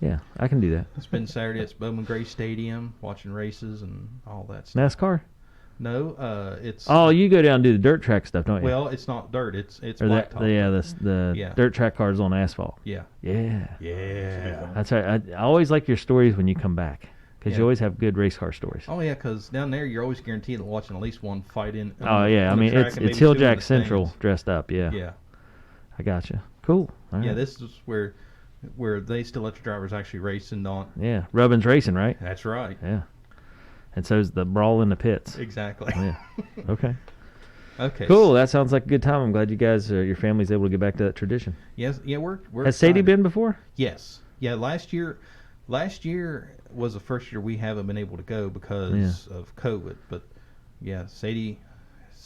Yeah, I can do that. Spend Saturday at Bowman Gray Stadium watching races and all that stuff. NASCAR? No, it's... Oh, you go down and do the dirt track stuff, don't you? Well, it's not dirt. It's blacktop. The dirt track cars on asphalt. Yeah. Yeah. That's right. I always like your stories when you come back, because you always have good race car stories. Oh, yeah, because down there you're always guaranteed watching at least one fight in. Oh, yeah. I mean, it's Hilljack Central dressed up. Yeah. Yeah. I gotcha. Cool. All right. This is where they still let the drivers actually race and not. Yeah. Rubbin's Racing, right? That's right. Yeah. And so's the brawl in the pits. Exactly. Yeah. Okay. Okay. Cool. That sounds like a good time. I'm glad you guys, your family's able to get back to that tradition. Yes. Yeah. We're Has Sadie been before? Yes. Yeah, last year was the first year we haven't been able to go because of COVID. But yeah, Sadie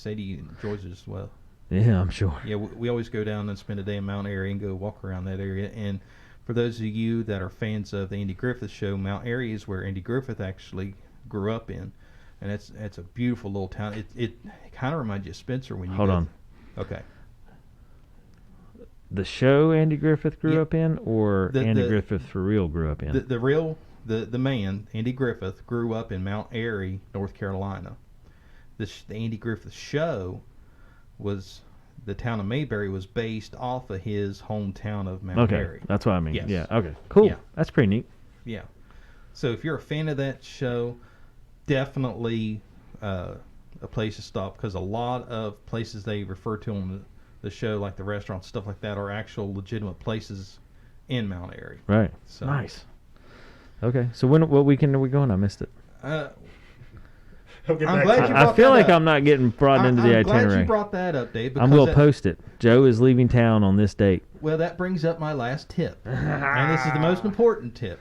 enjoys it as well. Yeah, I'm sure. Yeah, we always go down and spend a day in Mount Airy and go walk around that area. And for those of you that are fans of the Andy Griffith Show, Mount Airy is where Andy Griffith actually grew up in, and it's a beautiful little town. It kind of reminds you of Spencer when you Hold on. Okay. The show Andy Griffith grew up in, or Andy Griffith for real grew up in? The man, Andy Griffith, grew up in Mount Airy, North Carolina. The Andy Griffith Show was, the town of Mayberry was based off of his hometown of Mount Airy. Okay, that's what I mean. Yes. Yeah, okay, cool. Yeah. That's pretty neat. Yeah. So if you're a fan of that show, definitely a place to stop, because a lot of places they refer to on the show, like the restaurants, stuff like that, are actual legitimate places in Mount Airy. Right. So, nice. Okay, so what weekend are we going? I missed it. I'm glad you I feel like I'm not getting brought into the I'm glad itinerary. you brought that up, Dave. I will post it. Joe is leaving town on this date. Well, that brings up my last tip. And this is the most important tip.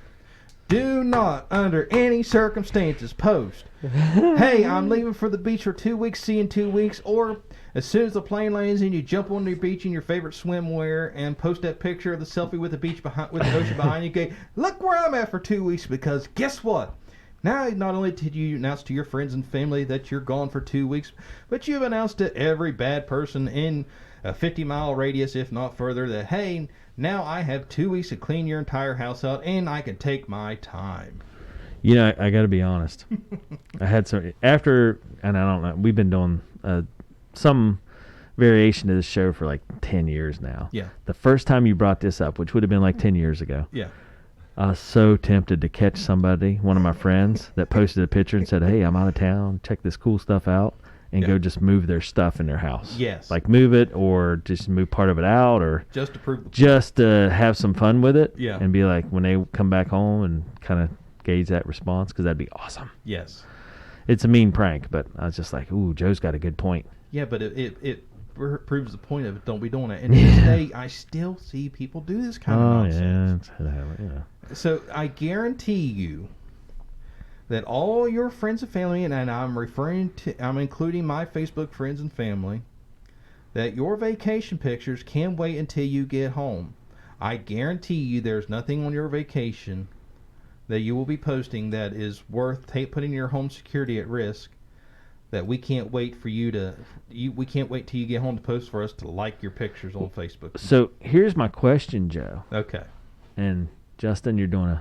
Do not, under any circumstances, post, hey, I'm leaving for the beach for 2 weeks, see you in 2 weeks, or as soon as the plane lands and you jump on the beach in your favorite swimwear and post that picture of the selfie with the beach with the ocean behind you, go, look where I'm at for 2 weeks, because guess what? Now, not only did you announce to your friends and family that you're gone for 2 weeks, but you've announced to every bad person in a 50-mile radius, if not further, that, hey, now I have 2 weeks to clean your entire house out, and I can take my time. You know, I got to be honest. I had some, and I don't know, we've been doing some variation of this show for like 10 years now. Yeah. The first time you brought this up, which would have been like 10 years ago. Yeah. I was so tempted to catch somebody, one of my friends, that posted a picture and said, hey, I'm out of town, check this cool stuff out, and go just move their stuff in their house. Yes. Like move it, or just move part of it out, or just to prove just to have some fun with it. Yeah. And be like, when they come back home and kind of gauge that response, because that'd be awesome. Yes. It's a mean prank, but I was just like, ooh, Joe's got a good point. Yeah, but it proves the point of it. Don't be doing it. And to this day, I still see people do this kind of nonsense. Yeah. So I guarantee you that all your friends and family, and I'm including my Facebook friends and family, that your vacation pictures can wait until you get home. I guarantee you there's nothing on your vacation that you will be posting that is worth putting your home security at risk, that we can't wait for we can't wait till you get home to post for us to like your pictures on Facebook. So here's my question, Joe. Okay. And Justin, you're doing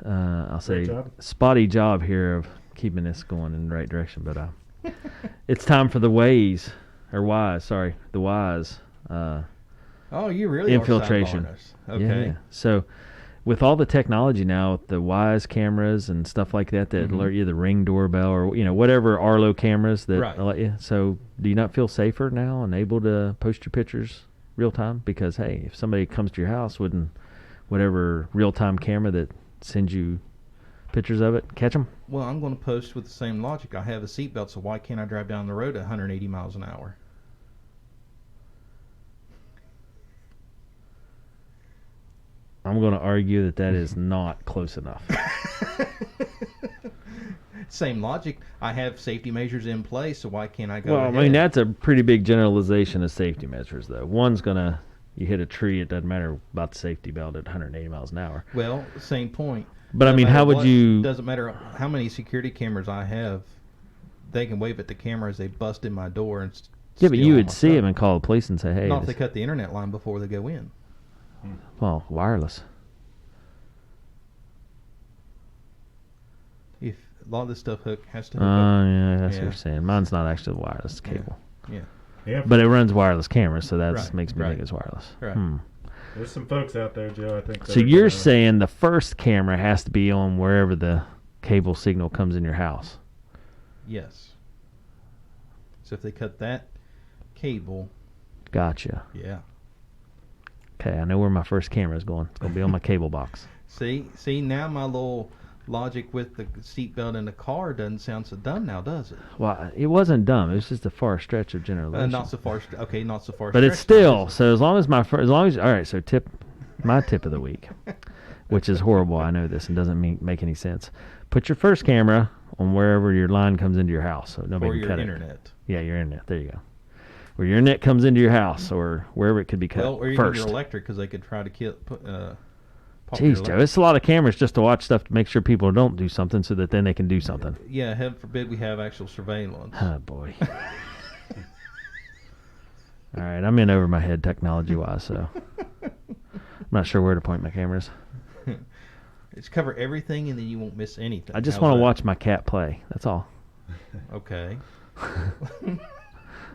I'll say job. spotty job here of keeping this going in the right direction, but it's time for the Wise. Oh, you really infiltration. are sidebarring us. Okay. Yeah. So with all the technology now, with the Wise cameras and stuff like that alert you, the Ring doorbell, or whatever Arlo cameras that alert you. So do you not feel safer now and able to post your pictures real time? Because hey, if somebody comes to your house, wouldn't whatever real time camera that sends you pictures of it catch them? Well, I'm going to post with the same logic. I have a seatbelt, so why can't I drive down the road at 180 miles an hour? I'm going to argue that is not close enough. Same logic. I have safety measures in place, so why can't I go Well, ahead? I mean, that's a pretty big generalization of safety measures, though. One's going to, you hit a tree, it doesn't matter about the safety belt at 180 miles an hour. Well, same point. But I mean, how would you... Doesn't matter how many security cameras I have, they can wave at the camera as they bust in my door and Yeah, but steal you all would my see stuff. them and call the police and say, hey... Not if they cut the internet line before they go in. Well, wireless. If a lot of this stuff has to hook up. Yeah, that's what you're saying. Mine's not actually wireless cable. Yeah. But it runs wireless cameras, so that Right, makes me right. think it's wireless. Right. There's some folks out there, Joe, I think. So you're saying the first camera has to be on wherever the cable signal comes in your house? Yes. So if they cut that cable, Gotcha. yeah. Okay, I know where my first camera is going. It's going to be on my cable box. See, now my little logic with the seatbelt in the car doesn't sound so dumb now, does it? Well, it wasn't dumb. It was just a far stretch of generalization. Not so far. Okay, not so far. But it's stretched, still, so as long as all right, so tip My tip of the week, which is horrible. I know this and doesn't make any sense. Put your first camera on wherever your line comes into your house, so nobody Or can your cut internet. it. Yeah, your internet. There you go. Where your internet comes into your house, or wherever it could be cut Well, or even first. your electric, because they could try to pop your Jeez, Joe, electric. it's a lot of cameras just to watch stuff to make sure people don't do something, so that then they can do something. Yeah, heaven forbid we have actual surveillance. Oh boy. All right, I'm in over my head technology-wise, so I'm not sure where to point my cameras. It's cover everything, and then you won't miss anything. I just How's want to that? watch my cat play. That's all. Okay.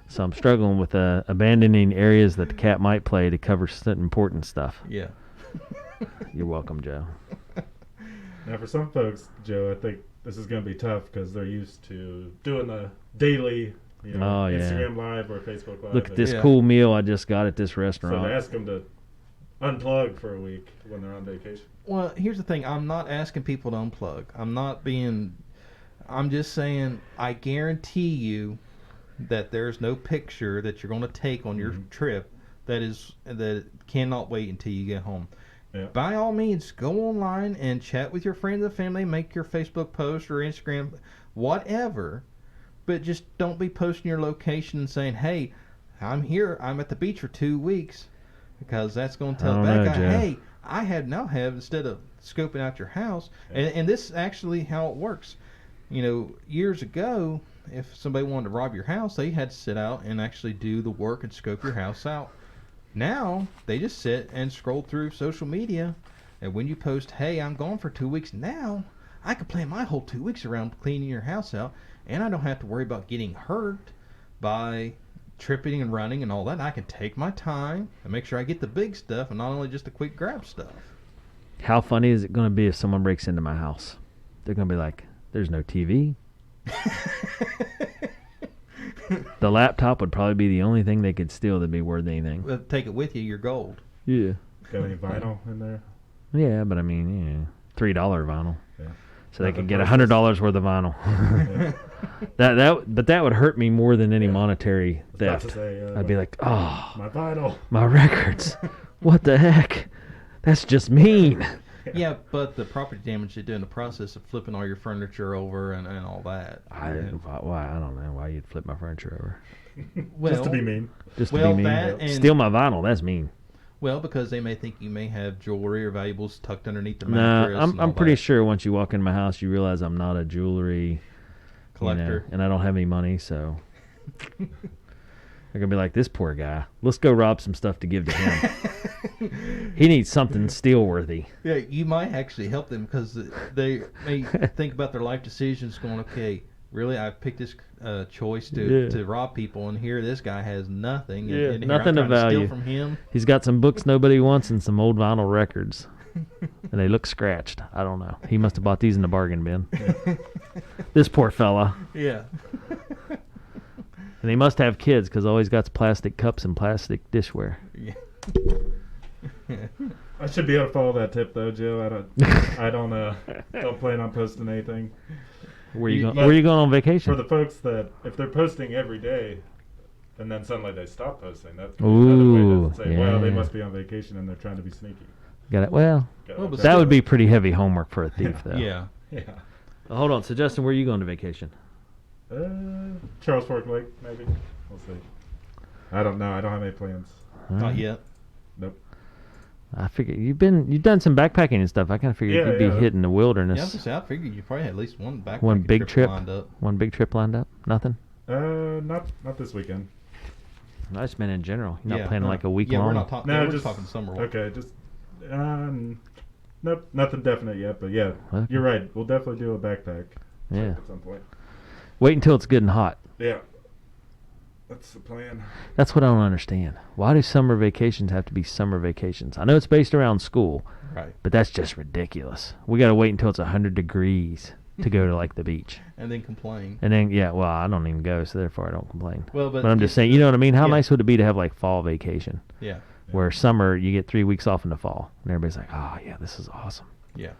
So I'm struggling with abandoning areas that the cat might play to cover some important stuff. Yeah. You're welcome, Joe. Now, for some folks, Joe, I think this is going to be tough because they're used to doing the daily, Oh, yeah. Instagram Live or Facebook Live. Look at this Yeah. cool meal I just got at this So restaurant. they ask them to unplug for a week when they're on vacation. Well, here's the thing. I'm not asking people to unplug. I'm just saying, I guarantee you that there's no picture that you're going to take on your trip that cannot wait until you get home. Yeah. By all means, go online and chat with your friends and family, make your Facebook post or Instagram, whatever, but just don't be posting your location and saying, hey, I'm here, I'm at the beach for 2 weeks, because that's going to tell I the don't bad know, guy, Joe. hey, I have, instead of scoping out your house, and this is actually how it works. Years ago, if somebody wanted to rob your house, they had to sit out and actually do the work and scope your house out. Now, they just sit and scroll through social media, and when you post, hey, I'm gone for 2 weeks, now I can plan my whole 2 weeks around cleaning your house out, and I don't have to worry about getting hurt by tripping and running and all that. I can take my time and make sure I get the big stuff and not only just the quick grab stuff. How funny is it going to be if someone breaks into my house? They're going to be like, there's no TV. The laptop would probably be the only thing they could steal that'd be worth anything. Well, take it with you, you're gold. Yeah. Got any vinyl in there? Yeah, but I mean, $3 vinyl. Yeah. So they Nothing could get priceless. $100 worth of vinyl. Yeah. But that would hurt me more than any Yeah. monetary I was about to theft. say, I'd be like, oh, my vinyl. my records. What the heck? That's just mean. Yeah, but the property damage they do in the process of flipping all your furniture over and all that. I don't know why you'd flip my furniture over. Well, Just to be mean. Just to Well, be mean. that and- Steal my vinyl. That's mean. Well, because they may think you may have jewelry or valuables tucked underneath the No, mattress. and all I'm pretty that. sure once you walk in my house, you realize I'm not a jewelry Collector. and I don't have any money, so they're gonna be like, this poor guy. Let's go rob some stuff to give to him. He needs something steel worthy. Yeah, you might actually help them because they may think about their life decisions going, okay, really, I picked this choice to rob people, and here this guy has nothing. Yeah, and here nothing I'm of trying to value. steal from him. He's got some books nobody wants and some old vinyl records. And they look scratched. I don't know. He must have bought these in the bargain bin. This poor fella. Yeah. And he must have kids because all he's got's plastic cups and plastic dishware. Yeah. I should be able to follow that tip though, Joe. I don't plan on posting anything. Where you going? But Where you going on vacation? For the folks that if they're posting every day, and then suddenly they stop posting, that's Ooh, another way to say, well, they yeah. must be on vacation and they're trying to be sneaky. Got it. Well, Well, but that would be pretty heavy homework for a thief, though. Yeah. Yeah. Hold on. So, Justin, where are you going to vacation? Charles Fork Lake, maybe. We'll see. I don't know. I don't have any plans. All Not right. yet. Nope. I figure you've done some backpacking and stuff. I kind of figured Yeah, you'd be yeah. hitting the wilderness. Yeah, I was gonna say, I figured you probably had at least one backpacking One big trip? lined up. One big trip lined up. Nothing. Not this weekend. I just meant in general. You're not Yeah, planning like a week Yeah, long. we're not talking. No, we're just just- talking summer. Okay, just nope, nothing definite yet. But yeah, Okay. you're right. We'll definitely do a backpack Yeah. at some point. Wait until it's good and hot. Yeah, that's the plan. That's what I don't understand. Why do summer vacations have to be summer vacations? I know it's based around school, Right. but that's just ridiculous. We got to wait until it's 100 degrees to go to like the beach. And then complain. And then, yeah, well, I don't even go, so therefore I don't complain. Well, but I'm just saying, you know what I mean? How yeah. nice would it be to have like fall vacation, Yeah. where summer you get 3 weeks off in the fall, and everybody's like, oh yeah, this is awesome. Yeah.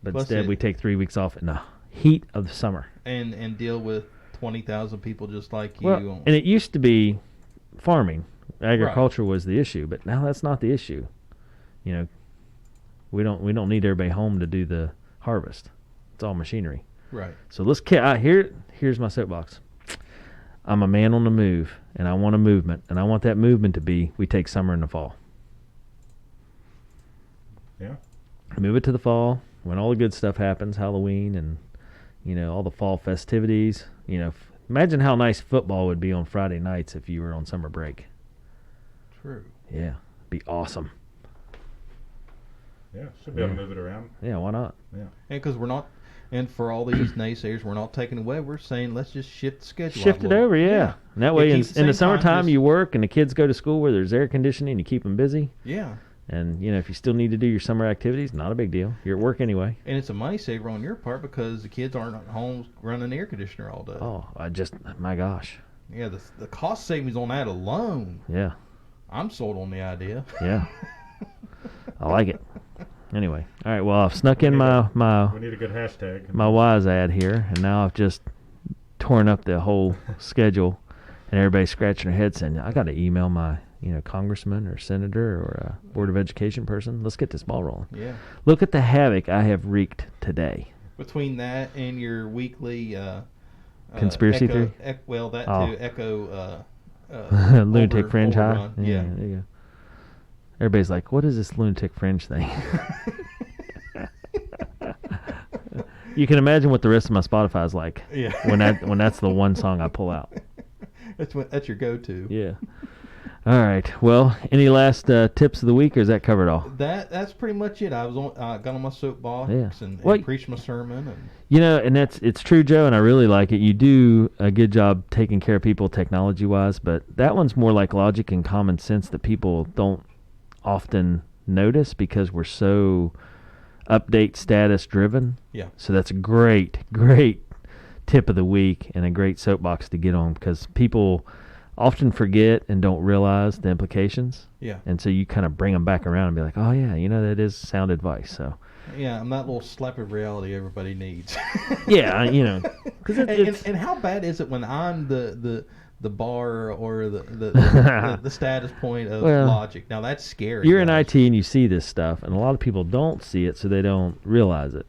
But Plus instead it- we take 3 weeks off in the heat of the summer. And deal with 20,000 people just like you. Well, on- and it used to be farming. Agriculture was the issue, but now that's not the issue. you know, we don't need everybody home to do the harvest. It's all machinery. Right. So here's my soapbox. I'm a man on the move, and I want a movement, and I want that movement to be we take summer and the fall. Yeah. Move it to the fall when all the good stuff happens, Halloween and, you know, all the fall festivities. You know, imagine how nice football would be on Friday nights if you were on summer break. True. Yeah, be awesome. Yeah, should be able to move it around. Yeah, why not? Yeah. And because we're not, and for all these naysayers, we're not taking away. We're saying let's just shift the schedule. Shift it over, yeah. And that way, in the same summertime, time, you work and the kids go to school where there's air conditioning. You keep them busy. Yeah. And, you know, if you still need to do your summer activities, not a big deal. You're at work anyway. And it's a money saver on your part because the kids aren't at home running the air conditioner all day. Oh, my gosh. Yeah, the cost savings on that alone. Yeah. I'm sold on the idea. Yeah. I like it. Anyway, all right. Well, I've snuck in We my need a good hashtag. wise ad here, and now I've just torn up the whole schedule, and everybody's scratching their heads saying, "I got to email my congressman or senator or a board of education person. Let's get this ball rolling." Yeah. Look at the havoc I have wreaked today. Between that and your weekly Conspiracy echo, theory. Too. Echo. Lunatic Fringe High. overrun. Yeah. There you go. Everybody's like, "What is this Lunatic Fringe thing?" You can imagine what the rest of my Spotify is like. Yeah. when that's the one song I pull out. That's your go-to. Yeah. All right. Well, any last tips of the week, or is that covered all? That's pretty much it. I was got on my soapbox and preached my sermon. And it's true, Joe, and I really like it. You do a good job taking care of people technology-wise, but that one's more like logic and common sense that people don't often notice because we're so update status driven. Yeah. So that's a great tip of the week and a great soapbox to get on because people often forget and don't realize the implications. Yeah. And so you kind of bring them back around and be like, "Oh yeah, that is sound advice." So. Yeah, I'm that little slap of reality everybody needs. Yeah, because and how bad is it when I'm the bar or the status point of logic? Now that's scary. You're in IT and you see this stuff, and a lot of people don't see it, so they don't realize it.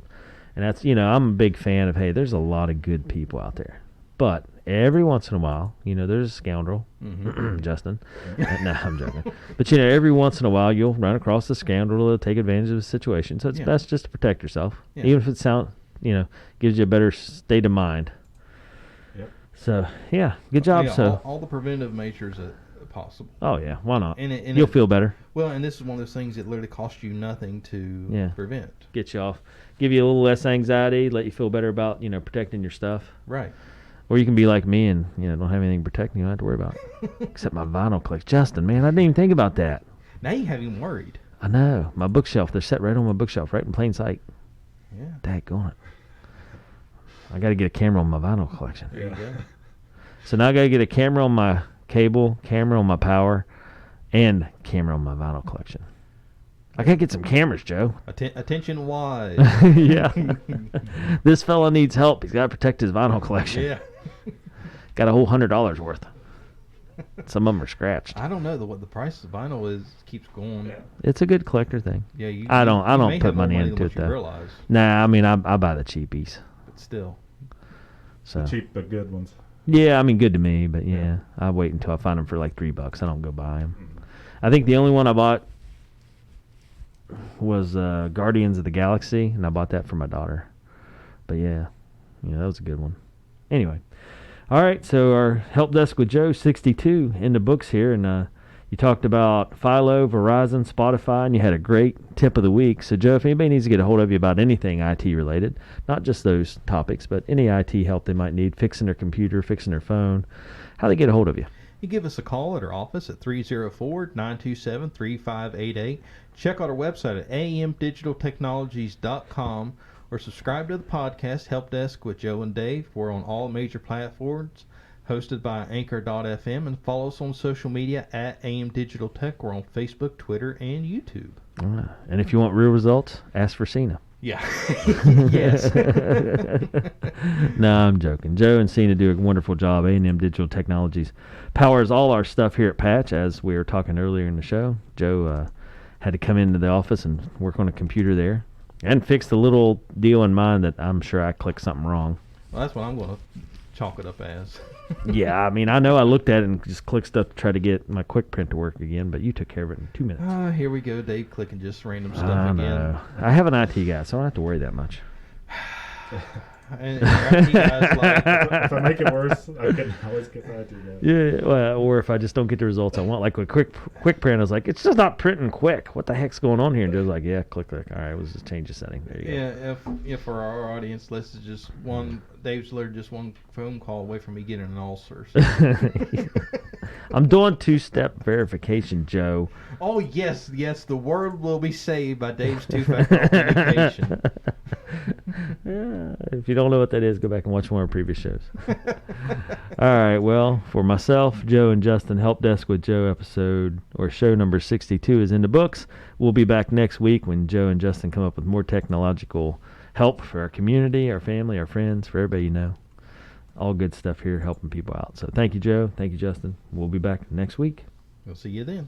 And that's I'm a big fan of, hey, there's a lot of good people out there, but every once in a while, there's a scoundrel, Justin. No, I'm joking. But every once in a while, you'll run across a scoundrel to take advantage of a situation. So it's best just to protect yourself, even if it gives you a better state of mind. So, yeah, good job. All the preventive measures possible. Oh, yeah, why not? And you'll feel better. Well, and this is one of those things that literally costs you nothing to prevent. Get you off. Give you a little less anxiety, let you feel better about, protecting your stuff. Right. Or you can be like me and, don't have anything protecting you don't have to worry about. Except my vinyl collection. Justin, man, I didn't even think about that. Now you have him worried. I know. My bookshelf, they're set right on my bookshelf, right in plain sight. Yeah. Daggone it. I got to get a camera on my vinyl collection. There you go. So now I got to get a camera on my cable, camera on my power, and camera on my vinyl collection. I got to get some cameras, Joe. Attention wise. Yeah. This fella needs help. He's got to protect his vinyl collection. Yeah. Got a whole $100 worth. Some of them are scratched. I don't know what the price of vinyl is. Keeps going. Yeah. It's a good collector thing. Yeah. I don't put money into it though. Realize. Nah, I mean I buy the cheapies. But still. So The cheap but good ones. Yeah, I mean good to me, but yeah, I wait until I find them for like $3. I don't go buy them. I think the only one I bought was Guardians of the Galaxy, and I bought that for my daughter. But yeah, that was a good one. Anyway, all right. So our help desk with Joe 62 in the books here, and you talked about Philo, Verizon, Spotify, and you had a great tip of the week. So Joe, if anybody needs to get a hold of you about anything IT related, not just those topics, but any IT help they might need, fixing their computer, fixing their phone, how they get a hold of you? You give us a call at our office at 304-927-3588. Check out our website at amdigitaltechnologies.com or subscribe to the podcast Help Desk with Joe and Dave. We're on all major platforms, hosted by Anchor.fm, and follow us on social media at AM Digital Tech. We're on Facebook, Twitter, and YouTube. And if you want real results, ask for Cena. Yeah. Yes. No, I'm joking. Joe and Cena do a wonderful job. A&M Digital Technologies powers all our stuff here at Patch, as we were talking earlier in the show. Joe had to come into the office and work on a computer there and fix the little deal in mine that I'm sure I clicked something wrong. Well, that's what I'm going to chalk it up as. Yeah, I mean, I know I looked at it and just clicked stuff to try to get my quick print to work again, but you took care of it in 2 minutes. Here we go, Dave clicking just random stuff I again. know. I have an IT guy, so I don't have to worry that much. And your IT guy's like, If I make it worse, I can always get the IT guy. Yeah, well, or if I just don't get the results I want, like with quick print, I was like, it's just not printing quick. What the heck's going on here? And Joe's like, yeah, click. All right, let's just change the setting. There you go. if for our audience, this is just Dave's literally just one phone call away from me getting an ulcer. So. I'm doing 2-step verification, Joe. Oh, yes, the world will be saved by Dave's two-factor authentication. Yeah, if you don't know what that is, go back and watch one of our previous shows. All right, well, for myself, Joe, and Justin, Help Desk with Joe show number 62 is in the books. We'll be back next week when Joe and Justin come up with more technological help for our community, our family, our friends, for everybody you know. All good stuff here helping people out. So thank you, Joe. Thank you, Justin. We'll be back next week. We'll see you then.